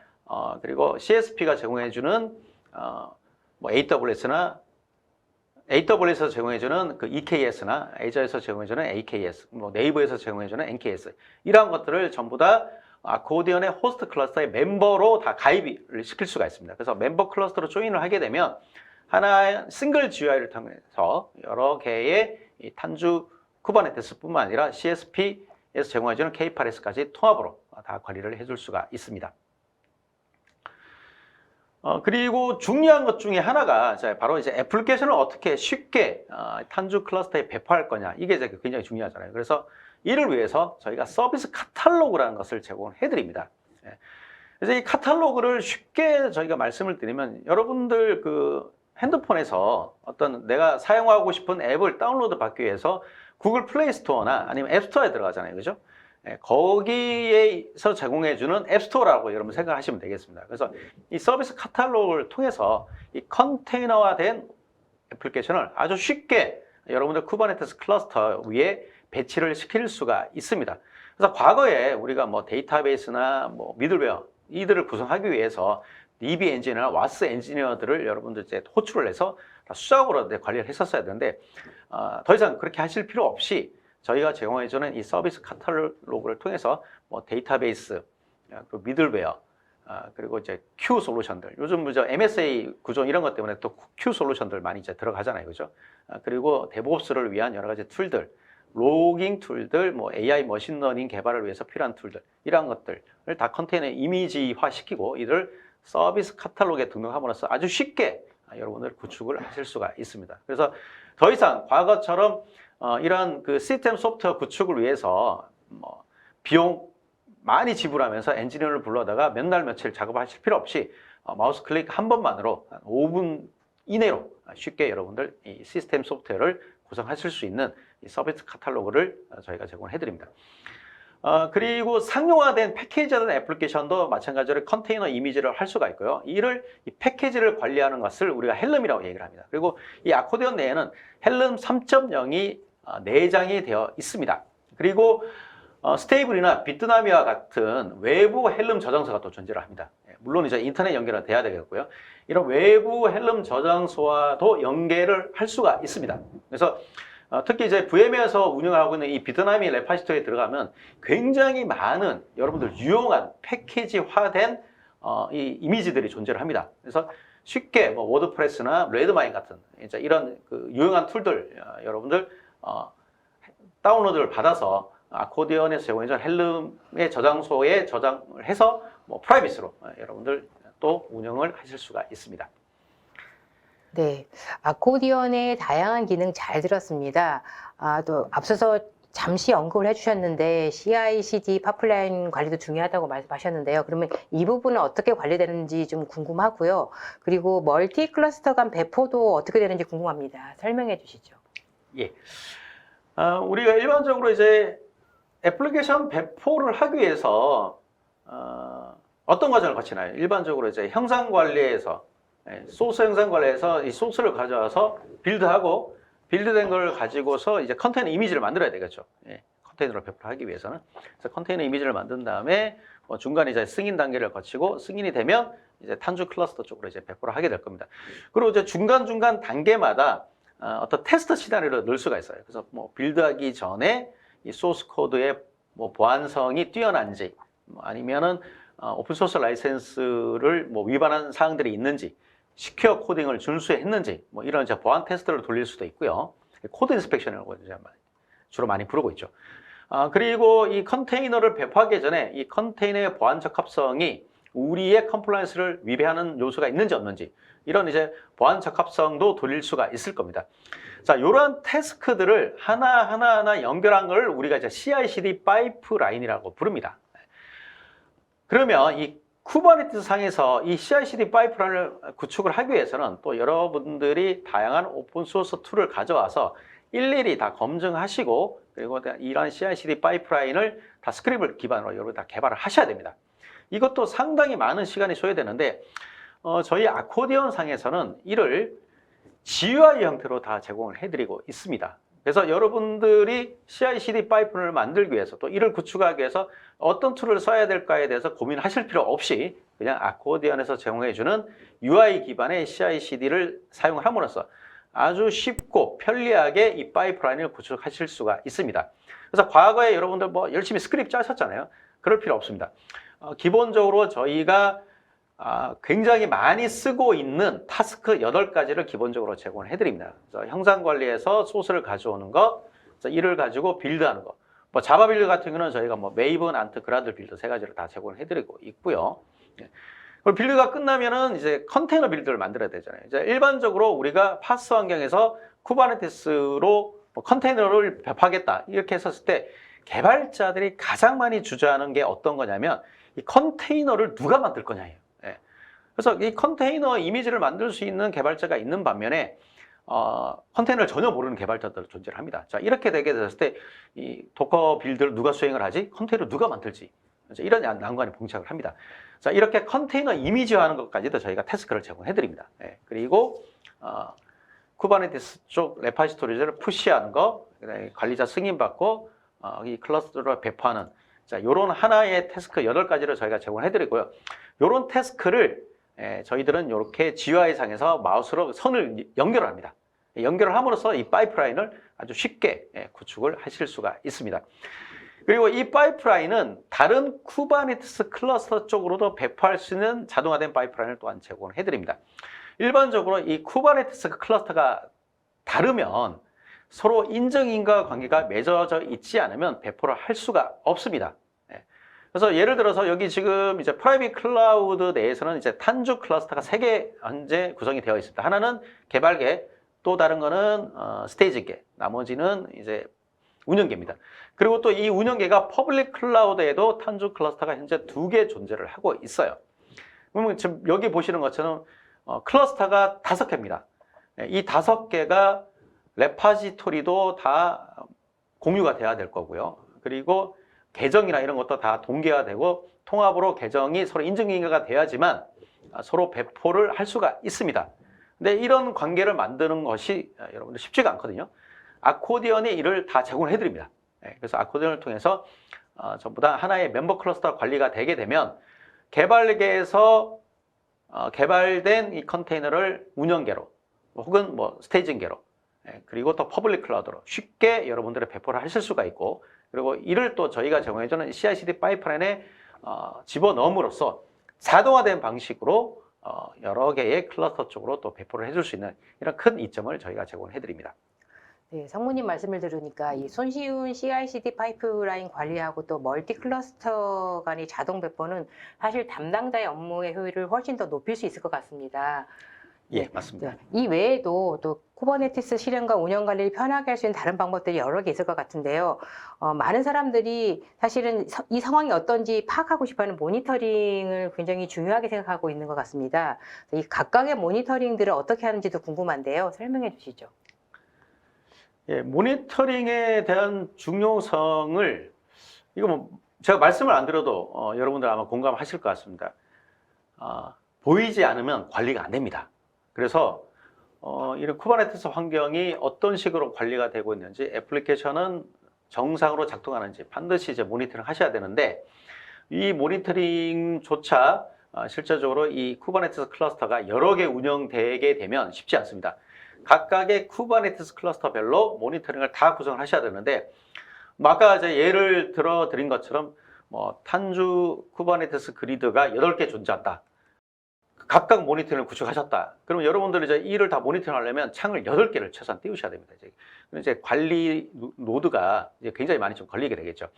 그리고 CSP가 제공해주는 뭐 AWS에서 제공해주는 그 EKS나 애저에서 제공해주는 AKS, 뭐 네이버에서 제공해주는 NKS 이러한 것들을 전부 다 아코디언의 호스트 클러스터의 멤버로 다 가입을 시킬 수가 있습니다. 그래서 멤버 클러스터로 조인을 하게 되면 하나의 싱글 GUI를 통해서 여러 개의 이 탄주 쿠버네티스뿐만 아니라 CSP에서 제공해주는 K8s까지 통합으로 다 관리를 해줄 수가 있습니다. 그리고 중요한 것 중에 하나가 바로 이제 애플리케이션을 어떻게 쉽게 탄주 클러스터에 배포할 거냐, 이게 이제 굉장히 중요하잖아요. 그래서 이를 위해서 저희가 서비스 카탈로그라는 것을 제공해 드립니다. 그래서 이 카탈로그를 쉽게 저희가 말씀을 드리면, 여러분들 그 핸드폰에서 어떤 내가 사용하고 싶은 앱을 다운로드 받기 위해서 구글 플레이 스토어나 아니면 앱 스토어에 들어가잖아요. 그죠? 거기에서 제공해주는 앱스토어라고 여러분 생각하시면 되겠습니다. 그래서 이 서비스 카탈로그를 통해서 이 컨테이너화된 애플리케이션을 아주 쉽게 여러분들 쿠버네티스 클러스터 위에 배치를 시킬 수가 있습니다. 그래서 과거에 우리가 뭐 데이터베이스나 뭐 미들웨어 이들을 구성하기 위해서 DB 엔지니어나 와스 엔지니어들을 여러분들 이제 호출을 해서 수작업으로 관리를 했었어야 되는데, 더 이상 그렇게 하실 필요 없이 저희가 제공해주는 이 서비스 카탈로그를 통해서 뭐 데이터베이스, 그 미들웨어, 그리고 이제 Q 솔루션들, 요즘 저 MSA 구조 이런 것 때문에 또 Q 솔루션들 많이 이제 들어가잖아요, 그죠? 그리고 데브옵스를 위한 여러 가지 툴들, 로깅 툴들, 뭐 AI 머신러닝 개발을 위해서 필요한 툴들, 이러한 것들을 다 컨테이너에 이미지화 시키고 이를 서비스 카탈로그에 등록함으로써 아주 쉽게 여러분들 구축을 하실 수가 있습니다. 그래서 더 이상 과거처럼 이러한 그 시스템 소프트웨어 구축을 위해서 뭐 비용 많이 지불하면서 엔지니어를 불러다가 몇 날 며칠 작업하실 필요 없이 마우스 클릭 한 번만으로 한 5분 이내로 쉽게 여러분들 이 시스템 소프트웨어를 구성하실 수 있는 이 서비스 카탈로그를 저희가 제공해 드립니다. 그리고 상용화된 패키지화된 애플리케이션도 마찬가지로 컨테이너 이미지를 할 수가 있고요. 이 패키지를 관리하는 것을 우리가 헬름이라고 얘기를 합니다. 그리고 이 아코디언 내에는 헬름 3.0이 내장이 되어 있습니다. 그리고 스테이블이나 비트나미와 같은 외부 헬름 저장소가 또 존재를 합니다. 물론 이제 인터넷 연결은 돼야 되겠고요. 이런 외부 헬름 저장소와도 연계를 할 수가 있습니다. 그래서 특히 이제 VM에서 운영하고 있는 이 비트나미 레파지토리에 들어가면 굉장히 많은 여러분들 유용한 패키지화된 이 이미지들이 존재를 합니다. 그래서 쉽게 뭐 워드프레스나 레드마인 같은 이제 이런 그 유용한 툴들 여러분들 다운로드를 받아서 아코디언에서 제공해준 헬름의 저장소에 저장을 해서 뭐 프라이빗으로 여러분들 또 운영을 하실 수가 있습니다. 네, 아코디언의 다양한 기능 잘 들었습니다. 또 앞서서 잠시 언급을 해주셨는데 CI/CD 파이프라인 관리도 중요하다고 말씀하셨는데요. 그러면 이 부분은 어떻게 관리되는지 좀 궁금하고요. 그리고 멀티 클러스터 간 배포도 어떻게 되는지 궁금합니다. 설명해 주시죠. 예, 우리가 일반적으로 이제 애플리케이션 배포를 하기 위해서 어떤 과정을 거치나요? 일반적으로 이제 형상 관리에서 소스 형상 관리에서 이 소스를 가져와서 빌드하고 빌드된 걸 가지고서 이제 컨테이너 이미지를 만들어야 되겠죠. 컨테이너를 배포하기 위해서는. 그래서 컨테이너 이미지를 만든 다음에 중간에 이제 승인 단계를 거치고 승인이 되면 이제 탄주 클러스터 쪽으로 이제 배포를 하게 될 겁니다. 그리고 이제 중간중간 단계마다 어떤 테스트 시나리오를 넣을 수가 있어요. 그래서 뭐 빌드하기 전에 이 소스 코드의 뭐 보안성이 뛰어난지, 아니면은 오픈소스 라이센스를 뭐 위반한 사항들이 있는지, 시큐어 코딩을 준수했는지, 뭐 이런 이제 보안 테스트를 돌릴 수도 있고요. 코드 인스펙션이라고 이제 주로 많이 부르고 있죠. 그리고 이 컨테이너를 배포하기 전에 이 컨테이너의 보안 적합성이 우리의 컴플라이언스를 위배하는 요소가 있는지 없는지, 이런 이제 보안 적합성도 돌릴 수가 있을 겁니다. 자, 이러한 태스크들을 하나하나 연결한 걸 우리가 이제 CI/CD 파이프라인이라고 부릅니다. 그러면 이 쿠버네티스 상에서 이 CI/CD 파이프라인을 구축을 하기 위해서는 또 여러분들이 다양한 오픈소스 툴을 가져와서 일일이 다 검증하시고, 그리고 이러한 CI/CD 파이프라인을 다 스크립트 기반으로 여러분 다 개발을 하셔야 됩니다. 이것도 상당히 많은 시간이 소요되는데 저희 아코디언 상에서는 이를 GUI 형태로 다 제공을 해드리고 있습니다. 그래서 여러분들이 CI/CD 파이프를 만들기 위해서, 또 이를 구축하기 위해서 어떤 툴을 써야 될까에 대해서 고민하실 필요 없이 그냥 아코디언에서 제공해주는 UI 기반의 CI/CD를 사용함으로써 아주 쉽고 편리하게 이 파이프라인을 구축하실 수가 있습니다. 그래서 과거에 여러분들 뭐 열심히 스크립트 짜셨잖아요. 그럴 필요 없습니다. 기본적으로 저희가 굉장히 많이 쓰고 있는 타스크 8가지를 기본적으로 제공을 해드립니다. 그래서 형상 관리에서 소스를 가져오는 거, 이를 가지고 빌드하는 거. 뭐 자바 빌드 같은 경우는 저희가 뭐 메이븐, 안트, 그라들 빌드 3가지를 다 제공을 해드리고 있고요. 그리고 빌드가 끝나면은 이제 컨테이너 빌드를 만들어야 되잖아요. 이제 일반적으로 우리가 파스 환경에서 쿠버네티스로 뭐 컨테이너를 배포하겠다 이렇게 했었을 때 개발자들이 가장 많이 주저하는 게 어떤 거냐면 이 컨테이너를 누가 만들 거냐예요. 그래서 이 컨테이너 이미지를 만들 수 있는 개발자가 있는 반면에 컨테이너를 전혀 모르는 개발자들도 존재를 합니다. 자, 이렇게 되게 됐을 때 이 도커 빌드를 누가 수행을 하지? 컨테이너 누가 만들지? 이런 난관이 봉착을 합니다. 자, 이렇게 컨테이너 이미지화하는 것까지도 저희가 태스크를 제공해 드립니다. 그리고 쿠버네티스 쪽 레파지토리를 푸시하는 거, 관리자 승인 받고 이 클러스터를 배포하는, 자, 요런 하나의 태스크 8가지를 저희가 제공해 드리고요. 요런 태스크를 저희들은 이렇게 GUI 상에서 마우스로 선을 연결을 합니다. 연결을 함으로써 이 파이프라인을 아주 쉽게 구축을 하실 수가 있습니다. 그리고 이 파이프라인은 다른 쿠버네티스 클러스터 쪽으로도 배포할 수 있는 자동화된 파이프라인을 또한 제공을 해드립니다. 일반적으로 이 쿠버네티스 클러스터가 다르면 서로 인증인과 관계가 맺어져 있지 않으면 배포를 할 수가 없습니다. 그래서 예를 들어서 여기 지금 이제 프라이빗 클라우드 내에서는 이제 탄주 클러스터가 3개 현재 구성이 되어 있습니다. 하나는 개발계, 또 다른 거는 스테이지계, 나머지는 이제 운영계입니다. 그리고 또 이 운영계가 퍼블릭 클라우드에도 탄주 클러스터가 현재 2개 존재를 하고 있어요. 그러면 지금 여기 보시는 것처럼 클러스터가 5개입니다. 이 5개가 레파지토리도 다 공유가 돼야 될 거고요. 그리고 계정이나 이런 것도 다 동기화되고 통합으로 계정이 서로 인증인가가 돼야지만 서로 배포를 할 수가 있습니다. 근데 이런 관계를 만드는 것이 여러분들 쉽지가 않거든요. 아코디언이 이를 다 제공을 해드립니다. 그래서 아코디언을 통해서 전부 다 하나의 멤버 클러스터 관리가 되게 되면 개발계에서 개발된 이 컨테이너를 운영계로 혹은 뭐 스테이징계로, 그리고 또 퍼블릭 클라우드로 쉽게 여러분들의 배포를 하실 수가 있고, 그리고 이를 또 저희가 제공해주는 CI/CD 파이프라인에 집어넣음으로써 자동화된 방식으로 여러 개의 클러스터 쪽으로 또 배포를 해줄 수 있는 이런 큰 이점을 저희가 제공을 해드립니다. 네, 성무님 말씀을 들으니까 이 손쉬운 CI/CD 파이프라인 관리하고 또 멀티 클러스터 간의 자동 배포는 사실 담당자의 업무의 효율을 훨씬 더 높일 수 있을 것 같습니다. 예, 맞습니다. 네, 이 외에도 또 쿠버네티스 실행과 운영 관리를 편하게 할 수 있는 다른 방법들이 여러 개 있을 것 같은데요. 많은 사람들이 사실은 이 상황이 어떤지 파악하고 싶어하는 모니터링을 굉장히 중요하게 생각하고 있는 것 같습니다. 이 각각의 모니터링들을 어떻게 하는지도 궁금한데요. 설명해 주시죠. 예, 모니터링에 대한 중요성을 이거 뭐 제가 말씀을 안 드려도 여러분들 아마 공감하실 것 같습니다. 보이지 않으면 관리가 안 됩니다. 그래서 이런 쿠버네티스 환경이 어떤 식으로 관리가 되고 있는지, 애플리케이션은 정상으로 작동하는지 반드시 이제 모니터링 하셔야 되는데, 이 모니터링조차 실제적으로 이 쿠버네티스 클러스터가 여러 개 운영되게 되면 쉽지 않습니다. 각각의 쿠버네티스 클러스터별로 모니터링을 다 구성을 하셔야 되는데, 아까 이제 예를 들어 드린 것처럼 뭐 탄주 쿠버네티스 그리드가 8개 존재한다. 각각 모니터링을 구축하셨다. 그러면 여러분들이 이제 이를 다 모니터링 하려면 창을 8개를 최소한 띄우셔야 됩니다. 이제 관리 노드가 이제 굉장히 많이 좀 걸리게 되겠죠.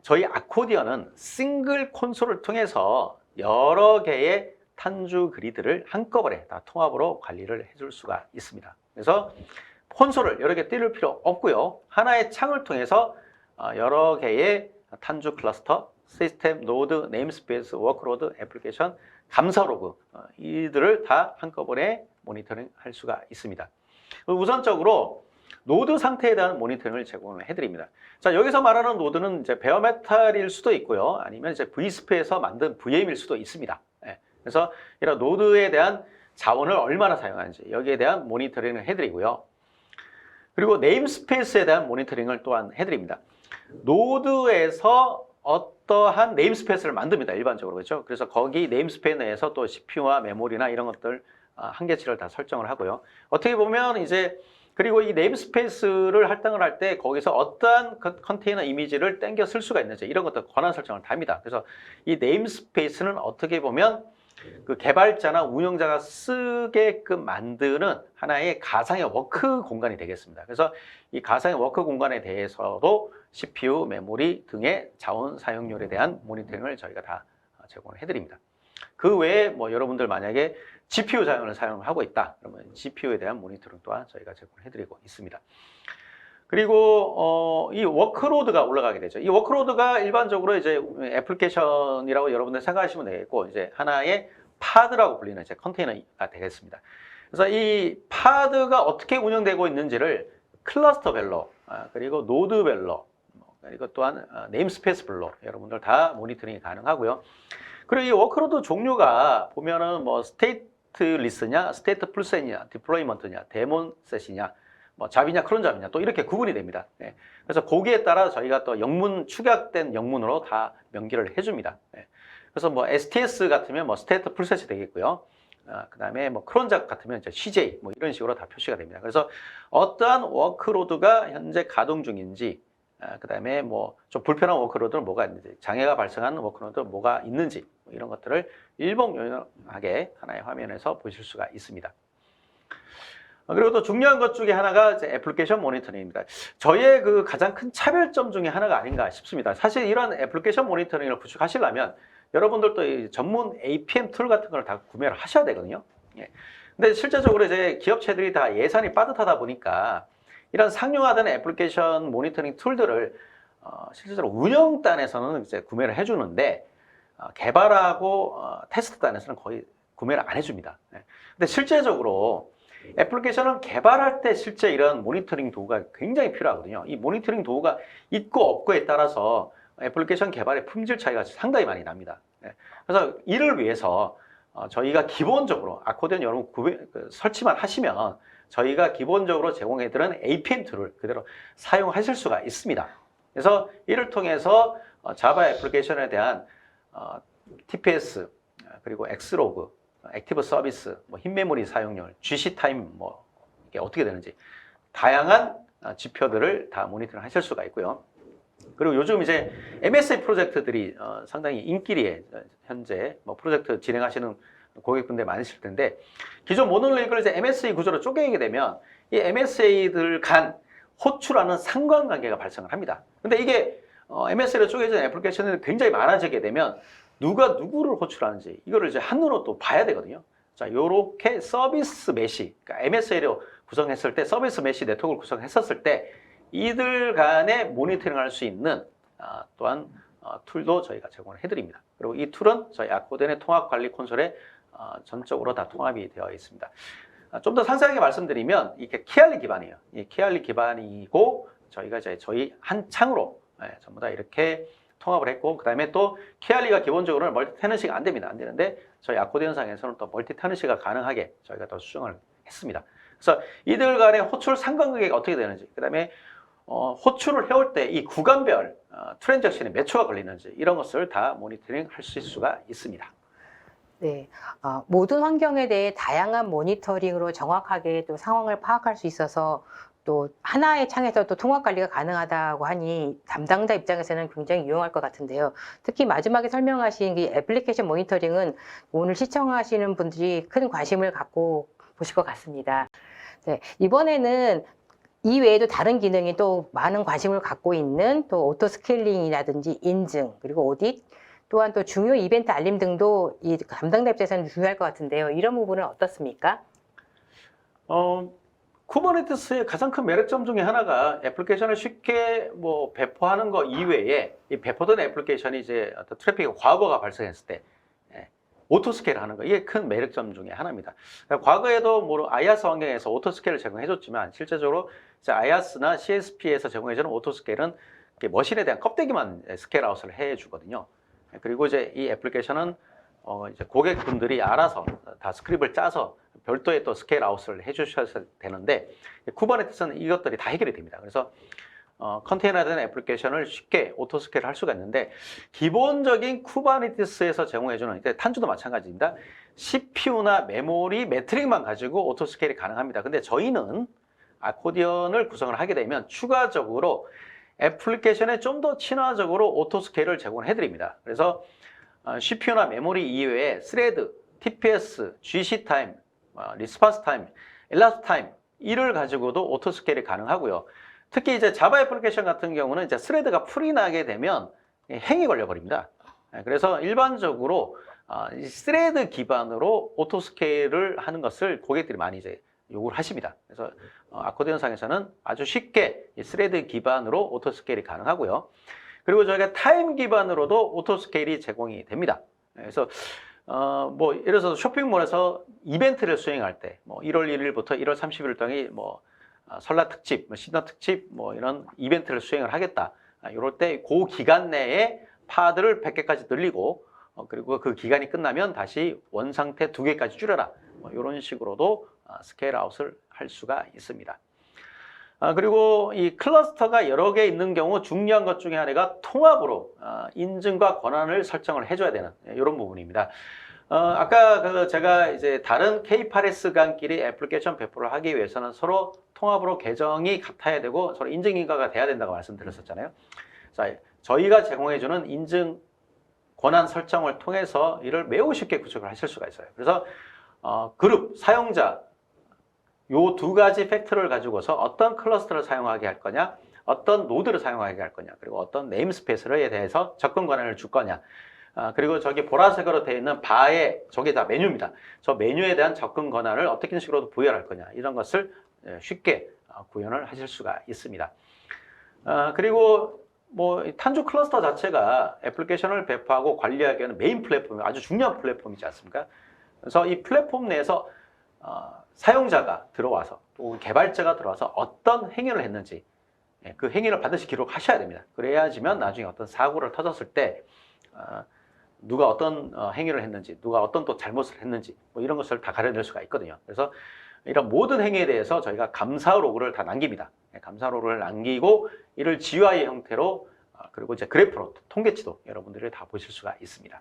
저희 아코디언은 싱글 콘솔을 통해서 여러 개의 탄주 그리드를 한꺼번에 다 통합으로 관리를 해줄 수가 있습니다. 그래서 콘솔을 여러 개 띄울 필요 없고요. 하나의 창을 통해서 여러 개의 탄주 클러스터, 시스템, 노드, 네임스페이스, 워크로드, 애플리케이션, 감사 로그 이들을 다 한꺼번에 모니터링 할 수가 있습니다. 우선적으로 노드 상태에 대한 모니터링을 제공을 해드립니다. 자, 여기서 말하는 노드는 이제 베어메탈일 수도 있고요. 아니면 이제 vSphere에서 만든 VM일 수도 있습니다. 그래서 이런 노드에 대한 자원을 얼마나 사용하는지 여기에 대한 모니터링을 해드리고요. 그리고 네임스페이스에 대한 모니터링을 또한 해드립니다. 노드에서 어떠한 네임스페이스를 만듭니다. 일반적으로. 그렇죠? 그래서 거기 네임스페이스 내에서 또 CPU와 메모리나 이런 것들 한계치를 다 설정을 하고요. 어떻게 보면 이제 그리고 이 네임스페이스를 할당을 할 때 거기서 어떠한 컨테이너 이미지를 땡겨 쓸 수가 있는지 이런 것들 권한 설정을 다 합니다. 그래서 이 네임스페이스는 어떻게 보면 그 개발자나 운영자가 쓰게끔 만드는 하나의 가상의 워크 공간이 되겠습니다. 그래서 이 가상의 워크 공간에 대해서도 CPU, 메모리 등의 자원 사용률에 대한 모니터링을 저희가 다 제공을 해드립니다. 그 외에 뭐 여러분들 만약에 GPU 자원을 사용하고 있다 그러면 GPU에 대한 모니터링 또한 저희가 제공을 해드리고 있습니다. 그리고 이 워크로드가 올라가게 되죠. 이 워크로드가 일반적으로 이제 애플리케이션이라고 여러분들 생각하시면 되겠고, 이제 하나의 파드라고 불리는 이제 컨테이너가 되겠습니다. 그래서 이 파드가 어떻게 운영되고 있는지를 클러스터별로, 그리고 노드별로, 그리고 또한 네임스페이스별로 여러분들 다 모니터링이 가능하고요. 그리고 이 워크로드 종류가 보면은 뭐 스테이트리스냐, 스테이트 풀셋이냐, 디플로이먼트냐, 데몬셋이냐, 뭐 잡이냐 크론 잡이냐 또 이렇게 구분이 됩니다. 그래서 거기에 따라 저희가 또 영문 축약된 영문으로 다 명기를 해줍니다. 그래서 뭐 STS 같으면 뭐 스테이트 풀셋이 되겠고요. 그 다음에 뭐 크론 잡 같으면 이제 CJ 뭐 이런 식으로 다 표시가 됩니다. 그래서 어떠한 워크로드가 현재 가동 중인지, 그 다음에 뭐 좀 불편한 워크로드는 뭐가 있는지, 장애가 발생하는 워크로드는 뭐가 있는지 뭐 이런 것들을 일목요연하게 하나의 화면에서 보실 수가 있습니다. 그리고 또 중요한 것 중에 하나가 이제 애플리케이션 모니터링입니다. 저희의 그 가장 큰 차별점 중에 하나가 아닌가 싶습니다. 사실 이런 애플리케이션 모니터링을 구축하시려면 여러분들도 이 전문 APM 툴 같은 걸 다 구매를 하셔야 되거든요. 근데 실제적으로 이제 기업체들이 다 예산이 빠듯하다 보니까 이런 상용화된 애플리케이션 모니터링 툴들을 실제로 운영단에서는 이제 구매를 해주는데 개발하고 테스트단에서는 거의 구매를 안 해줍니다. 근데 실제적으로 애플리케이션을 개발할 때 실제 이런 모니터링 도구가 굉장히 필요하거든요. 이 모니터링 도구가 있고 없고에 따라서 애플리케이션 개발의 품질 차이가 상당히 많이 납니다. 그래서 이를 위해서 저희가 기본적으로 아코디언 여러분 설치만 하시면 저희가 기본적으로 제공해드리는 APM 툴을 그대로 사용하실 수가 있습니다. 그래서 이를 통해서 자바 애플리케이션에 대한 TPS 그리고 X로그, 액티브 서비스, 뭐 흰메모리 사용률, GC 타임 뭐 이게 어떻게 되는지 다양한 지표들을 다 모니터링 하실 수가 있고요. 그리고 요즘 이제 MSA 프로젝트들이 상당히 인기리에 현재 뭐 프로젝트 진행하시는 고객분들 많으실 텐데, 기존 모노릭을 이제 MSA 구조로 쪼개게 되면 이 MSA들 간 호출하는 상관관계가 발생을 합니다. 근데 이게 MSA로 쪼개진 애플리케이션이 굉장히 많아지게 되면 누가 누구를 호출하는지 이거를 이제 한눈으로 또 봐야 되거든요. 자, 요렇게 서비스 메시, 그러니까 MSA로 구성했을 때 서비스 메시 네트워크를 구성했었을 때 이들 간에 모니터링 할 수 있는 또한 툴도 저희가 제공을 해드립니다. 그리고 이 툴은 저희 아코디언의 통합 관리 콘솔에 전적으로 다 통합이 되어 있습니다. 좀 더 상세하게 말씀드리면 이게 키알리 기반이에요. 이 키알리 기반이고 저희가 이제 저희 한 창으로 전부 다 이렇게 통합을 했고, 그 다음에 또 키알리가 기본적으로는 멀티 테너시가 안 됩니다. 안 되는데 저희 아코디언상에서는 또 멀티 테너시가 가능하게 저희가 또 수정을 했습니다. 그래서 이들 간의 호출 상관관계가 어떻게 되는지, 그 다음에 호출을 해올 때 이 구간별 트랜잭션에 몇 초가 걸리는지 이런 것을 다 모니터링 하실 수가 있습니다. 네, 모든 환경에 대해 다양한 모니터링으로 정확하게 또 상황을 파악할 수 있어서 또 하나의 창에서 또 통합 관리가 가능하다고 하니 담당자 입장에서는 굉장히 유용할 것 같은데요. 특히 마지막에 설명하신 이 애플리케이션 모니터링은 오늘 시청하시는 분들이 큰 관심을 갖고 보실 것 같습니다. 네, 이번에는 이 외에도 다른 기능이 또 많은 관심을 갖고 있는 또 오토 스케일링이라든지 인증, 그리고 오딧, 또한 또 중요 이벤트 알림 등도 이 담당자 입장에서는 중요할 것 같은데요. 이런 부분은 어떻습니까? 쿠버네티스의 가장 큰 매력점 중에 하나가 애플리케이션을 쉽게 뭐 배포하는 것 이외에 이 배포된 애플리케이션이 이제 어떤 트래픽의 과부하가 발생했을 때 오토 스케일 하는 거, 이게 큰 매력점 중에 하나입니다. 과거에도 뭐 IaaS 환경에서 오토 스케일을 제공해줬지만 실제적으로 이제 IaaS나 CSP에서 제공해주는 오토 스케일은 머신에 대한 껍데기만 스케일 아웃을 해주거든요. 그리고 이제 이 애플리케이션은 이제 고객분들이 알아서 다 스크립트를 짜서 별도의 또 스케일 아웃을 해주셔야 되는데 쿠버네티스는 이것들이 다 해결이 됩니다. 그래서 컨테이너된 애플리케이션을 쉽게 오토 스케일 할 수가 있는데 기본적인 쿠버네티스에서 제공해주는 탄주도 마찬가지입니다. CPU나 메모리 매트릭만 가지고 오토 스케일이 가능합니다. 근데 저희는 아코디언을 구성을 하게 되면 추가적으로 애플리케이션에 좀 더 친화적으로 오토 스케일을 제공해 드립니다. 그래서 CPU나 메모리 이외에 스레드, TPS, GC 타임, 리스폰스 타임, 엘라스트 타임 이를 가지고도 오토 스케일이 가능하고요. 특히 이제 자바 애플리케이션 같은 경우는 이제 스레드가 풀이 나게 되면 행이 걸려 버립니다. 그래서 일반적으로 이 스레드 기반으로 오토 스케일을 하는 것을 고객들이 많이 이제 요구를 하십니다. 그래서 아코디언상에서는 아주 쉽게 이 스레드 기반으로 오토 스케일이 가능하고요. 그리고 저희가 타임 기반으로도 오토 스케일이 제공이 됩니다. 그래서 뭐 예를 들어서 쇼핑몰에서 이벤트를 수행할 때 뭐 1월 1일부터 1월 30일 동안 뭐 설날 특집, 신년 특집 뭐 이런 이벤트를 수행을 하겠다. 이럴 때 그 기간 내에 파드를 100개까지 늘리고 그리고 그 기간이 끝나면 다시 원상태 2개까지 줄여라. 뭐 이런 식으로도 스케일 아웃을 할 수가 있습니다. 그리고 이 클러스터가 여러 개 있는 경우 중요한 것 중에 하나가 통합으로 인증과 권한을 설정을 해줘야 되는 이런 부분입니다. 아까 제가 이제 다른 K8S간끼리 애플리케이션 배포를 하기 위해서는 서로 통합으로 계정이 같아야 되고 서로 인증인가가 돼야 된다고 말씀드렸었잖아요. 자, 저희가 제공해주는 인증 권한 설정을 통해서 이를 매우 쉽게 구축을 하실 수가 있어요. 그래서 그룹, 사용자 요 두 가지 팩트를 가지고서 어떤 클러스터를 사용하게 할 거냐, 어떤 노드를 사용하게 할 거냐, 그리고 어떤 네임스페이스에 대해서 접근 권한을 줄 거냐, 그리고 저기 보라색으로 되어 있는 바에 저게 다 메뉴입니다. 저 메뉴에 대한 접근 권한을 어떻게 식으로도 부여할 거냐, 이런 것을 쉽게 구현을 하실 수가 있습니다. 그리고 뭐 탄주 클러스터 자체가 애플리케이션을 배포하고 관리하기 위한 메인 플랫폼이 아주 중요한 플랫폼이지 않습니까? 그래서 이 플랫폼 내에서 사용자가 들어와서 또 개발자가 들어와서 어떤 행위를 했는지 그 행위를 반드시 기록하셔야 됩니다. 그래야지만 나중에 어떤 사고를 터졌을 때 누가 어떤 행위를 했는지, 누가 어떤 또 잘못을 했는지 뭐 이런 것을 다 가려낼 수가 있거든요. 그래서 이런 모든 행위에 대해서 저희가 감사 로그를 다 남깁니다. 감사 로그를 남기고 이를 GUI 형태로 그리고 이제 그래프로 통계치도 여러분들이 다 보실 수가 있습니다.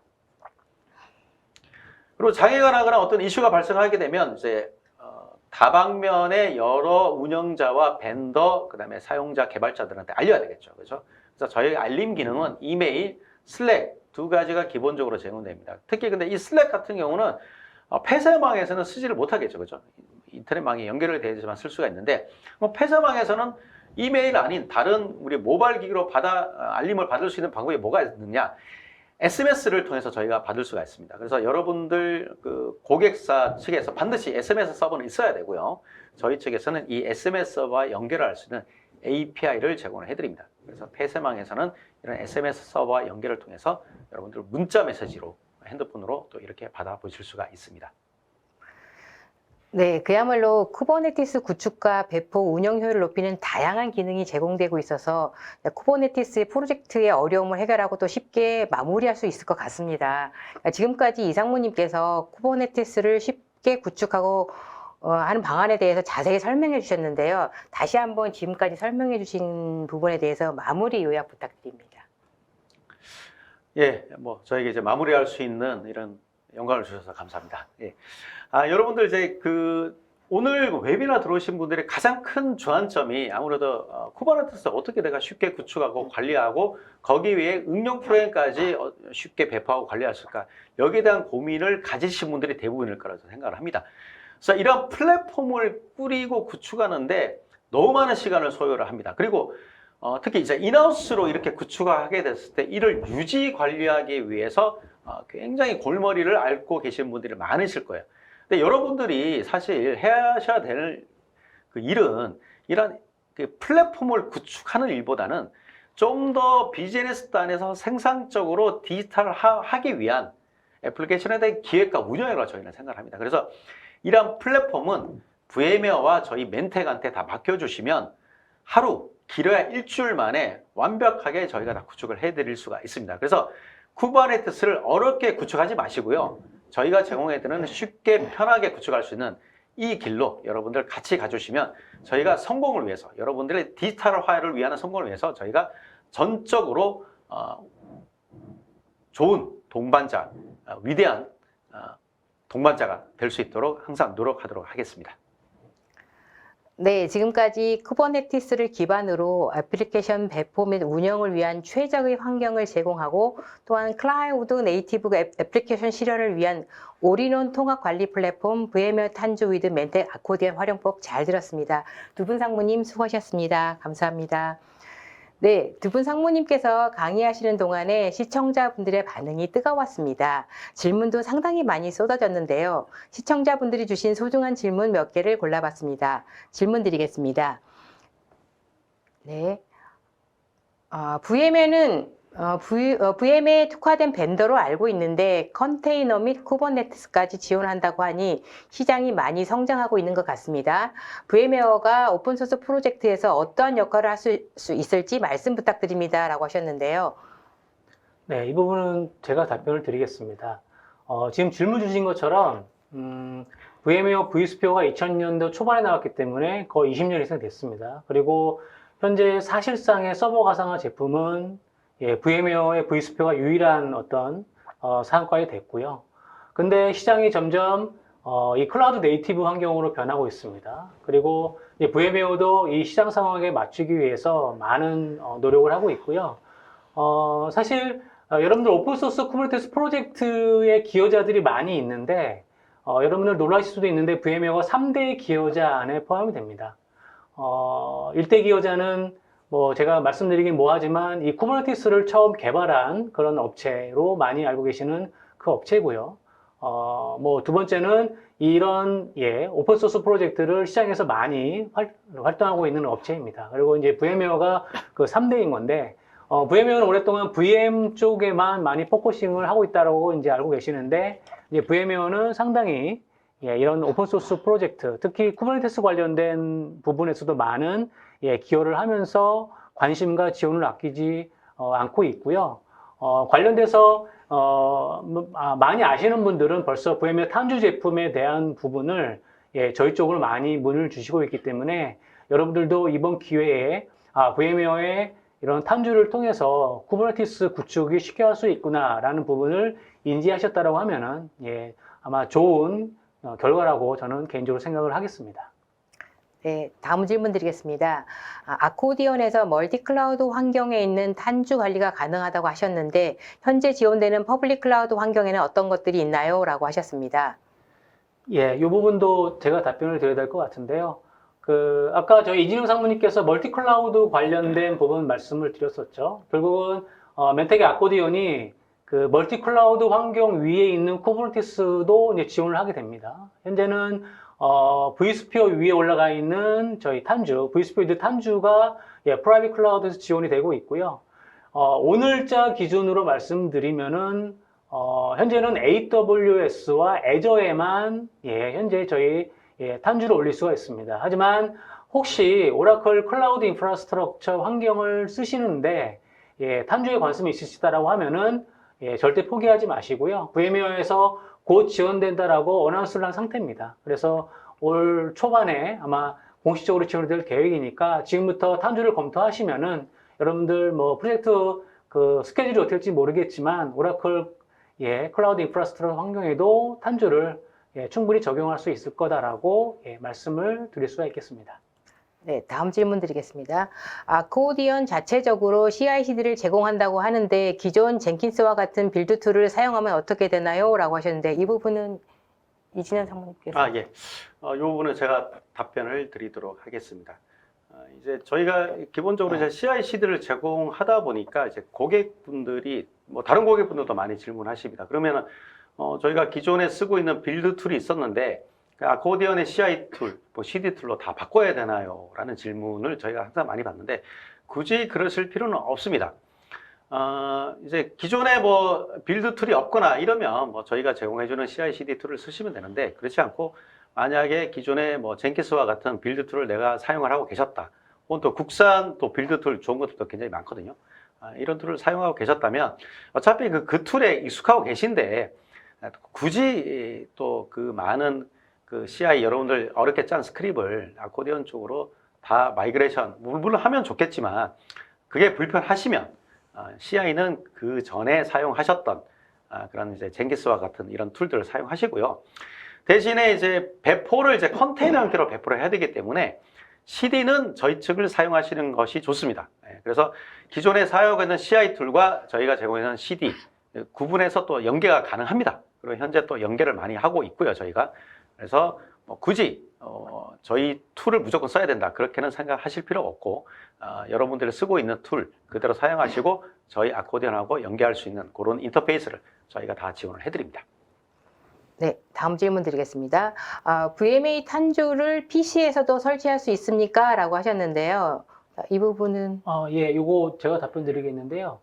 그리고 장애가 나거나 어떤 이슈가 발생하게 되면 이제 다방면의 여러 운영자와 벤더, 그다음에 사용자, 개발자들한테 알려야 되겠죠. 그렇죠? 그래서 저희 알림 기능은 이메일, 슬랙 두 가지가 기본적으로 제공됩니다. 특히 근데 이 슬랙 같은 경우는 폐쇄망에서는 쓰지를 못하겠죠. 그렇죠? 인터넷망에 연결이 되지만 쓸 수가 있는데 폐쇄망에서는 이메일 아닌 다른 우리 모바일 기기로 알림을 받을 수 있는 방법이 뭐가 있느냐? SMS를 통해서 저희가 받을 수가 있습니다. 그래서 여러분들 그 고객사 측에서 반드시 SMS 서버는 있어야 되고요. 저희 측에서는 이 SMS 서버와 연결을 할 수 있는 API를 제공을 해드립니다. 그래서 폐쇄망에서는 이런 SMS 서버와 연결을 통해서 여러분들 문자 메시지로 핸드폰으로 또 이렇게 받아보실 수가 있습니다. 네, 그야말로 쿠버네티스 구축과 배포 운영 효율을 높이는 다양한 기능이 제공되고 있어서 쿠버네티스의 프로젝트의 어려움을 해결하고 또 쉽게 마무리할 수 있을 것 같습니다. 지금까지 이상무님께서 쿠버네티스를 쉽게 구축하고 하는 방안에 대해서 자세히 설명해 주셨는데요. 다시 한번 지금까지 설명해 주신 부분에 대해서 마무리 요약 부탁드립니다. 예, 뭐 저에게 이제 마무리할 수 있는 이런 영광을 주셔서 감사합니다. 예. 여러분들 이제 오늘 웨비나 들어오신 분들의 가장 큰 주안점이 아무래도 쿠버네티스 어떻게 내가 쉽게 구축하고 관리하고 거기 위에 응용 프로그램까지 쉽게 배포하고 관리할 수 있을까? 여기에 대한 고민을 가지신 분들이 대부분일 거라고 생각을 합니다. 그래서 이런 플랫폼을 꾸리고 구축하는데 너무 많은 시간을 소요를 합니다. 그리고 특히 이제 인하우스로 이렇게 구축하게 됐을 때 이를 유지 관리하기 위해서 굉장히 골머리를 앓고 계신 분들이 많으실 거예요. 근데 여러분들이 사실 하셔야 될 그 일은 이런 플랫폼을 구축하는 일보다는 좀 더 비즈니스 단에서 생산적으로 디지털하기 위한 애플리케이션에 대한 기획과 운영이라고 저희는 생각을 합니다. 그래서 이런 플랫폼은 VMware와 저희 멘텍한테 다 맡겨주시면 하루, 길어야 일주일 만에 완벽하게 저희가 다 구축을 해드릴 수가 있습니다. 그래서 쿠버네티스를 어렵게 구축하지 마시고요. 저희가 제공해드리는 쉽게 편하게 구축할 수 있는 이 길로 여러분들 같이 가주시면 저희가 성공을 위해서 여러분들의 디지털화를 위한 성공을 위해서 저희가 전적으로 좋은 동반자, 위대한 동반자가 될 수 있도록 항상 노력하도록 하겠습니다. 네, 지금까지 쿠버네티스를 기반으로 애플리케이션 배포 및 운영을 위한 최적의 환경을 제공하고 또한 클라우드 네이티브 애플리케이션 실현을 위한 올인원 통합 관리 플랫폼 VMware 탄주 위드 멘텍 아코디언 활용법 잘 들었습니다. 두 분 상무님 수고하셨습니다. 감사합니다. 네, 두 분 상무님께서 강의하시는 동안에 시청자분들의 반응이 뜨거웠습니다. 질문도 상당히 많이 쏟아졌는데요. 시청자분들이 주신 소중한 질문 몇 개를 골라봤습니다. 질문 드리겠습니다. 네, VM에 특화된 벤더로 알고 있는데 컨테이너 및 쿠버네티스까지 지원한다고 하니 시장이 많이 성장하고 있는 것 같습니다. VMware가 오픈소스 프로젝트에서 어떠한 역할을 할 수 있을지 말씀 부탁드립니다. 라고 하셨는데요. 네, 이 부분은 제가 답변을 드리겠습니다. 지금 질문 주신 것처럼 VMware vSphere가 2000년도 초반에 나왔기 때문에 거의 20년 이상 됐습니다. 그리고 현재 사실상의 서버 가상화 제품은 VMware의 vSphere가 유일한 어떤 사업과이 됐고요. 근데 시장이 점점 이 클라우드 네이티브 환경으로 변하고 있습니다. 그리고 VMware도 이 시장 상황에 맞추기 위해서 많은 노력을 하고 있고요. 사실 여러분들 오픈소스 쿠버네티스 프로젝트의 기여자들이 많이 있는데 여러분들 놀라실 수도 있는데 VMware가 3대 기여자 안에 포함이 됩니다. 1대 기여자는 제가 말씀드리긴 뭐하지만 이 쿠버네티스를 처음 개발한 그런 업체로 많이 알고 계시는 그 업체고요. 두 번째는 이런 오픈소스 프로젝트를 시장에서 많이 활동하고 있는 업체입니다. 그리고 이제 VMware가 그 3대인 건데 VMware는 오랫동안 VM 쪽에만 많이 포커싱을 하고 있다고 이제 알고 계시는데 이제 VMware는 상당히 이런 오픈소스 프로젝트, 특히 쿠버네티스 관련된 부분에서도 많은 기여를 하면서 관심과 지원을 아끼지 않고 있고요. 관련돼서 많이 아시는 분들은 벌써 VMware 탄주 제품에 대한 부분을 저희 쪽으로 많이 문을 주시고 있기 때문에 여러분들도 이번 기회에 VMware의 이런 탄주를 통해서 쿠버네티스 구축이 쉽게 할 수 있구나라는 부분을 인지하셨다고 하면은 아마 좋은 결과라고 저는 개인적으로 생각을 하겠습니다. 네, 다음 질문 드리겠습니다. 아코디언에서 멀티클라우드 환경에 있는 탄주 관리가 가능하다고 하셨는데 현재 지원되는 퍼블릭 클라우드 환경에는 어떤 것들이 있나요? 라고 하셨습니다. 이 부분도 제가 답변을 드려야 될 것 같은데요. 아까 저희 이진영 상무님께서 멀티클라우드 관련된 부분 말씀을 드렸었죠. 결국은 멘텍의 아코디언이 그 멀티클라우드 환경 위에 있는 쿠버네티스도 이제 지원을 하게 됩니다. 현재는 vSphere 위에 올라가 있는 저희 탄주, vSphere 탄주가 프라이빗 클라우드에서 지원이 되고 있고요. 오늘자 기준으로 말씀드리면은 현재는 AWS와 애저에만 현재 저희 탄주를 올릴 수가 있습니다. 하지만 혹시 오라클 클라우드 인프라스트럭처 환경을 쓰시는데 탄주에 관심이 있으시다라고 하면은 절대 포기하지 마시고요. VMware에서 곧 지원된다라고 어나운스를 한 상태입니다. 그래서 올 초반에 아마 공식적으로 지원될 계획이니까 지금부터 탄주를 검토하시면은 여러분들 뭐 프로젝트 그 스케줄이 어떻게 될지 모르겠지만 오라클 클라우드 인프라스트럭처 환경에도 탄주를 충분히 적용할 수 있을 거다라고 말씀을 드릴 수가 있겠습니다. 네, 다음 질문 드리겠습니다. 아코디언 자체적으로 CI/CD를 제공한다고 하는데 기존 젠킨스와 같은 빌드 툴을 사용하면 어떻게 되나요? 라고 하셨는데 이 부분은 이진현 상무님께서. 예. 이 부분은 제가 답변을 드리도록 하겠습니다. 이제 저희가 기본적으로 이제 CI/CD를 제공하다 보니까 이제 고객분들이 뭐 다른 고객분들도 많이 질문하십니다. 그러면은 저희가 기존에 쓰고 있는 빌드 툴이 있었는데 아코디언의 CI 툴, 뭐 CD 툴로 다 바꿔야 되나요? 라는 질문을 저희가 항상 많이 받는데 굳이 그러실 필요는 없습니다. 이제 기존에 뭐 빌드 툴이 없거나 이러면 뭐 저희가 제공해주는 CI/CD 툴을 쓰시면 되는데 그렇지 않고 만약에 기존에 뭐 젠킨스와 같은 빌드 툴을 내가 사용을 하고 계셨다. 혹은 또 국산 또 빌드 툴 좋은 것들도 굉장히 많거든요. 이런 툴을 사용하고 계셨다면 어차피 그 툴에 익숙하고 계신데 굳이 또 그 많은 그 CI 여러분들 어렵게 짠 스크립을 아코디언 쪽으로 다 마이그레이션 물론 하면 좋겠지만 그게 불편하시면 CI는 그 전에 사용하셨던 그런 이제 젠기스와 같은 이런 툴들을 사용하시고요. 대신에 이제 배포를 이제 컨테이너 형태로 배포를 해야 되기 때문에 CD는 저희 측을 사용하시는 것이 좋습니다. 그래서 기존에 사용하고 있는 CI 툴과 저희가 제공하는 CD 구분해서 또 연계가 가능합니다. 그리고 현재 또 연계를 많이 하고 있고요, 저희가. 그래서 뭐 굳이 저희 툴을 무조건 써야 된다 그렇게는 생각하실 필요 없고 여러분들이 쓰고 있는 툴 그대로 사용하시고 저희 아코디언하고 연계할 수 있는 그런 인터페이스를 저희가 다 지원을 해드립니다. 네, 다음 질문 드리겠습니다. VMA 탄주를 PC에서도 설치할 수 있습니까? 라고 하셨는데요. 이 부분은 요거 제가 답변 드리겠는데요.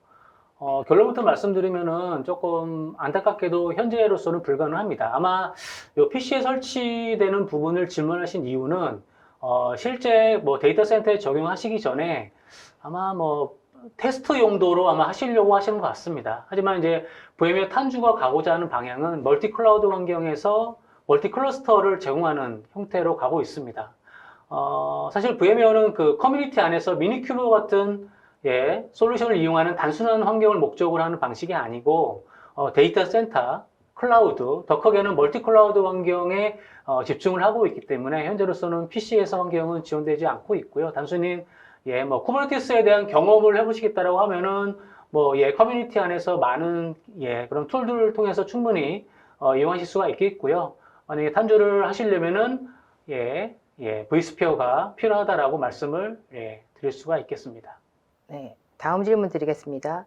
결론부터 말씀드리면은 조금 안타깝게도 현재로서는 불가능합니다. 아마 요 PC에 설치되는 부분을 질문하신 이유는 실제 뭐 데이터 센터에 적용하시기 전에 아마 뭐 테스트 용도로 아마 하시려고 하시는 것 같습니다. 하지만 이제 VMware 탄주가 가고자 하는 방향은 멀티 클라우드 환경에서 멀티 클러스터를 제공하는 형태로 가고 있습니다. 사실 VMware는 그 커뮤니티 안에서 미니큐브 같은 솔루션을 이용하는 단순한 환경을 목적으로 하는 방식이 아니고 데이터 센터, 클라우드, 더 크게는 멀티 클라우드 환경에 집중을 하고 있기 때문에 현재로서는 PC에서 환경은 지원되지 않고 있고요. 단순히 뭐 쿠버네티스에 대한 경험을 해보시겠다라고 하면은 뭐 커뮤니티 안에서 많은 그런 툴들을 통해서 충분히 이용하실 수가 있겠고요. 만약에 탄주를 하시려면은 vSphere가 필요하다라고 말씀을 드릴 수가 있겠습니다. 네, 다음 질문 드리겠습니다.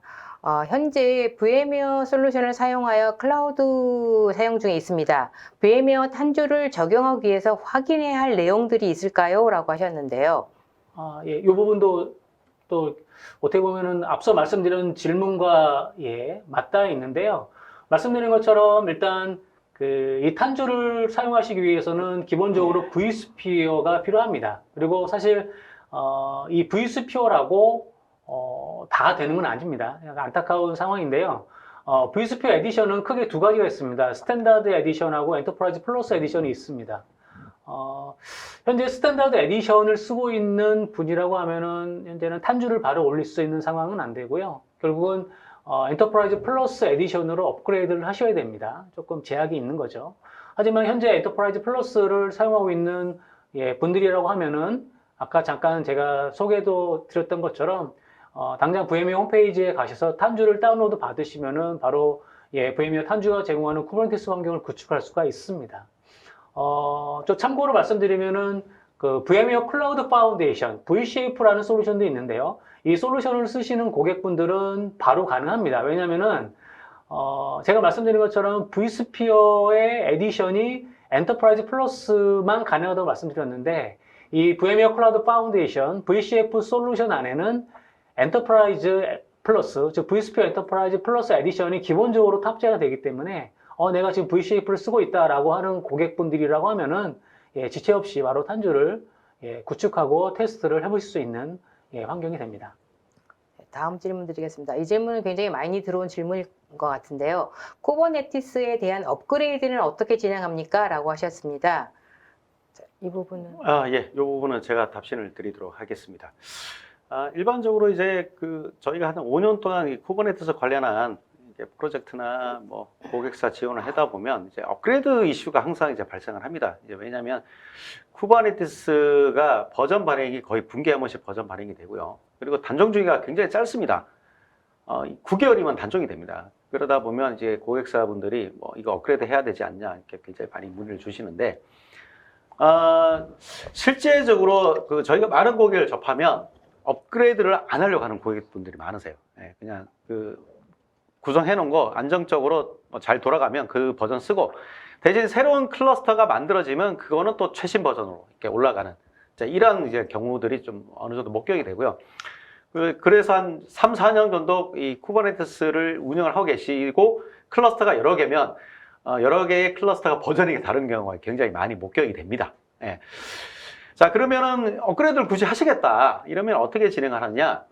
현재 VMware 솔루션을 사용하여 클라우드 사용 중에 있습니다. VMware 탄주를 적용하기 위해서 확인해야 할 내용들이 있을까요? 라고 하셨는데요. 이 부분도 또 어떻게 보면은 앞서 말씀드린 질문과 맞닿아 있는데요. 말씀드린 것처럼 일단 이 탄주를 사용하시기 위해서는 기본적으로 vSphere가 필요합니다. 그리고 사실 이 vSphere라고 다 되는 건 아닙니다. 안타까운 상황인데요. vSphere 에디션은 크게 두 가지가 있습니다. 스탠다드 에디션하고 엔터프라이즈 플러스 에디션이 있습니다. 현재 스탠다드 에디션을 쓰고 있는 분이라고 하면은 현재는 탄주를 바로 올릴 수 있는 상황은 안 되고요. 결국은 엔터프라이즈 플러스 에디션으로 업그레이드를 하셔야 됩니다. 조금 제약이 있는 거죠. 하지만 현재 엔터프라이즈 플러스를 사용하고 있는 분들이라고 하면은 아까 잠깐 제가 소개도 드렸던 것처럼 당장 VMware 홈페이지에 가셔서 탄주를 다운로드 받으시면은 바로 VMware 탄주가 제공하는 쿠버네티스 환경을 구축할 수가 있습니다. 저 참고로 말씀드리면은 그 VMware 클라우드 파운데이션 VCF라는 솔루션도 있는데요. 이 솔루션을 쓰시는 고객분들은 바로 가능합니다. 왜냐면은 제가 말씀드린 것처럼 vSphere의 에디션이 엔터프라이즈 플러스만 가능하다고 말씀드렸는데 이 VMware 클라우드 파운데이션 VCF 솔루션 안에는 엔터프라이즈 플러스, 즉 vSphere 엔터프라이즈 플러스 에디션이 기본적으로 탑재가 되기 때문에 내가 지금 VCF를 쓰고 있다라고 하는 고객분들이라고 하면은 지체 없이 바로 탄주를 구축하고 테스트를 해보실 수 있는 환경이 됩니다. 다음 질문 드리겠습니다. 이 질문은 굉장히 많이 들어온 질문일 것 같은데요. 쿠버네티스에 대한 업그레이드는 어떻게 진행합니까? 라고 하셨습니다. 이 부분은 예, 이 부분은 제가 답변을 드리도록 하겠습니다. 일반적으로 이제 저희가 한 5년 동안 이 쿠버네티스 관련한 이제 프로젝트나 뭐 고객사 지원을 하다 보면 이제 업그레이드 이슈가 항상 이제 발생을 합니다. 이제 왜냐하면 쿠버네티스가 버전 발행이 거의 분기에 한 번씩 버전 발행이 되고요. 그리고 단종 주기가 굉장히 짧습니다. 9개월이면 단종이 됩니다. 그러다 보면 이제 고객사분들이 뭐 이거 업그레이드 해야 되지 않냐 이렇게 굉장히 많이 문의를 주시는데, 실제적으로 저희가 많은 고객을 접하면 업그레이드를 안 하려고 하는 고객분들이 많으세요. 예, 그냥 구성해 놓은 거 안정적으로 잘 돌아가면 그 버전 쓰고, 대신 새로운 클러스터가 만들어지면 그거는 또 최신 버전으로 이렇게 올라가는 이런 이제 경우들이 좀 어느 정도 목격이 되고요. 그래서 한 3, 4년 정도 이 쿠버네티스를 운영을 하고 계시고 클러스터가 여러 개면 여러 개의 클러스터가 버전이 다른 경우가 굉장히 많이 목격이 됩니다. 예. 자, 그러면은 업그레이드를 굳이 하시겠다 이러면 어떻게 진행하느냐?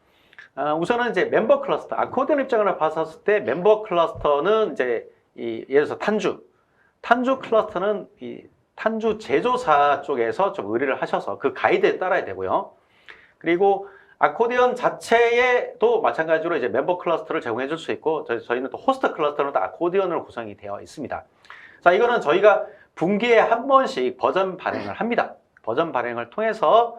우선은 이제 멤버 클러스터, 아코디언 입장을 봤었을 때 멤버 클러스터는 이제 예를 들어서 탄주 클러스터는 이 탄주 제조사 쪽에서 좀 의뢰를 하셔서 그 가이드에 따라야 되고요. 그리고 아코디언 자체에도 마찬가지로 이제 멤버 클러스터를 제공해 줄 수 있고, 저희는 또 호스트 클러스터는 또 아코디언으로 구성이 되어 있습니다. 자, 이거는 저희가 분기에 한 번씩 버전 발행을 합니다. 버전 발행을 통해서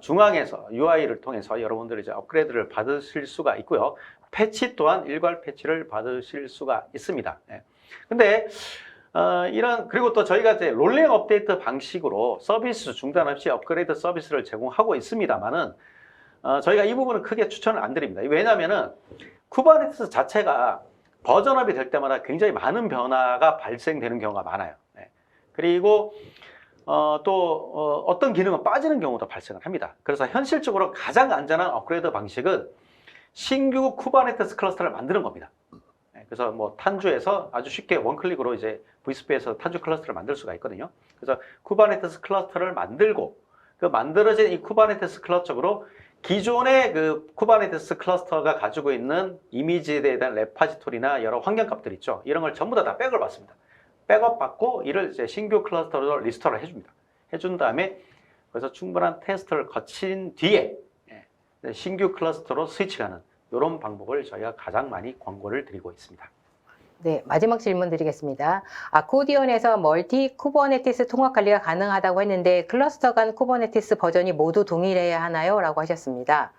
중앙에서 UI를 통해서 여러분들이 이제 업그레이드를 받으실 수가 있고요. 패치 또한 일괄 패치를 받으실 수가 있습니다. 예. 근데 그리고 또 저희가 이제 롤링 업데이트 방식으로 서비스 중단 없이 업그레이드 서비스를 제공하고 있습니다만은, 저희가 이 부분은 크게 추천을 안 드립니다. 왜냐하면은 쿠버네티스 자체가 버전업이 될 때마다 굉장히 많은 변화가 발생되는 경우가 많아요. 네. 그리고 또 어떤 기능은 빠지는 경우도 발생을 합니다. 그래서 현실적으로 가장 안전한 업그레이드 방식은 신규 쿠버네티스 클러스터를 만드는 겁니다. 네. 그래서 뭐 탄주에서 아주 쉽게 원클릭으로 이제 vSphere에서 탄주 클러스터를 만들 수가 있거든요. 그래서 쿠버네티스 클러스터를 만들고 그 만들어진 이 쿠버네티스 클러스터로 기존의 그 쿠버네티스 클러스터가 가지고 있는 이미지에 대한 레파지토리나 여러 환경값들 있죠. 이런 걸 전부 다 백업을 받습니다. 백업 받고 이를 이제 신규 클러스터로 리스토어를 해줍니다. 해준 다음에 그래서 충분한 테스트를 거친 뒤에 신규 클러스터로 스위치하는 이런 방법을 저희가 가장 많이 권고를 드리고 있습니다. 네, 마지막 질문 드리겠습니다. 아코디언에서 멀티 쿠버네티스 통합 관리가 가능하다고 했는데 클러스터 간 쿠버네티스 버전이 모두 동일해야 하나요? 라고 하셨습니다.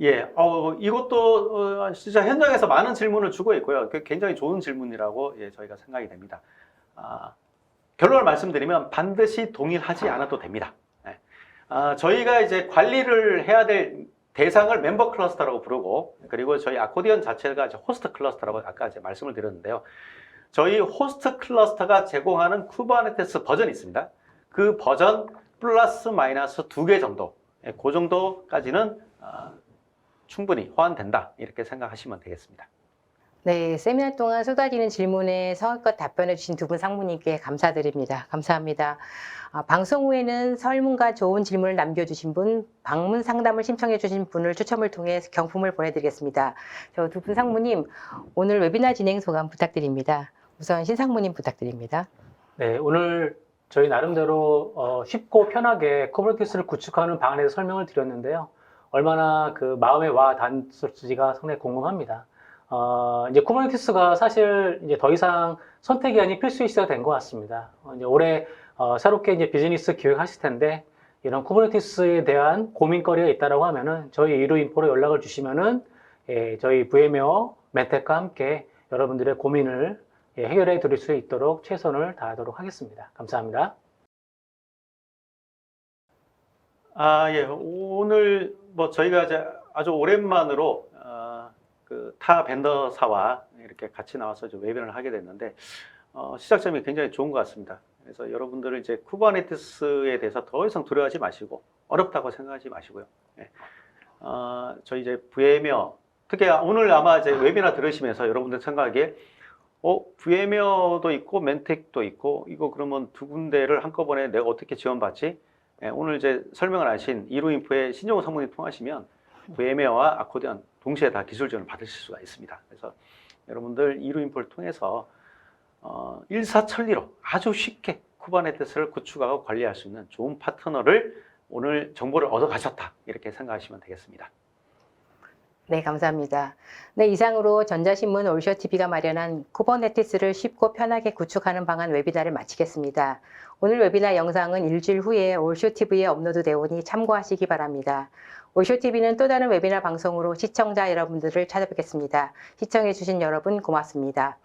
예, 이것도 진짜 현장에서 많은 질문을 주고 있고요. 굉장히 좋은 질문이라고 저희가 생각이 됩니다. 결론을 말씀드리면 반드시 동일하지 않아도 됩니다. 저희가 이제 관리를 해야 될 대상을 멤버 클러스터라고 부르고, 그리고 저희 아코디언 자체가 이제 호스트 클러스터라고 아까 이제 말씀을 드렸는데요. 저희 호스트 클러스터가 제공하는 쿠버네티스 버전이 있습니다. 그 버전 플러스 마이너스 2개 정도, 그 정도까지는 충분히 호환된다 이렇게 생각하시면 되겠습니다. 네, 세미나 동안 쏟아지는 질문에 성의껏 답변해 주신 두 분 상무님께 감사드립니다. 감사합니다. 방송 후에는 설문과 좋은 질문을 남겨주신 분, 방문 상담을 신청해 주신 분을 추첨을 통해 경품을 보내드리겠습니다. 저 두 분 상무님, 오늘 웨비나 진행 소감 부탁드립니다. 우선 신상무님 부탁드립니다. 네, 오늘 저희 나름대로 쉽고 편하게 쿠버네티스를 구축하는 방안에 대해서 설명을 드렸는데요. 얼마나 그 마음에 와 닿았을지가 상당히 궁금합니다. 이제 쿠버네티스가 사실 이제 더 이상 선택이 아닌 필수의 시대가 된 것 같습니다. 이제 올해 새롭게 이제 비즈니스 기획하실 텐데 이런 쿠버네티스에 대한 고민거리가 있다라고 하면은 저희 이루인포로 연락을 주시면은 저희 VM웨어 멘텍과 함께 여러분들의 고민을 해결해 드릴 수 있도록 최선을 다하도록 하겠습니다. 감사합니다. 예, 오늘 뭐 저희가 이제 아주 오랜만으로 그 타 벤더사와 이렇게 같이 나와서 이제 웨비나를 하게 됐는데 시작점이 굉장히 좋은 것 같습니다. 그래서 여러분들은 이제 쿠버네티스에 대해서 더 이상 두려워하지 마시고 어렵다고 생각하지 마시고요. 저희 이제 VM웨어 특히 오늘 아마 이제 웨비나 들으시면서 여러분들 생각하기에 VM웨어도 있고 멘텍도 있고 이거 그러면 두 군데를 한꺼번에 내가 어떻게 지원받지? 오늘 이제 설명을 하신 이루인포의 신정호 상무님 통하시면 VM웨어와 아코디언 동시에 다 기술 지원을 받으실 수가 있습니다. 그래서 여러분들 이루인포를 통해서 일사천리로 아주 쉽게 쿠버네티스를 구축하고 관리할 수 있는 좋은 파트너를 오늘 정보를 얻어 가셨다, 이렇게 생각하시면 되겠습니다. 네, 감사합니다. 네, 이상으로 전자신문 올쇼TV가 마련한 쿠버네티스를 쉽고 편하게 구축하는 방안 웨비나를 마치겠습니다. 오늘 웨비나 영상은 일주일 후에 올쇼TV에 업로드되어 오니 참고하시기 바랍니다. 올쇼TV는 또 다른 웨비나 방송으로 시청자 여러분들을 찾아뵙겠습니다. 시청해주신 여러분 고맙습니다.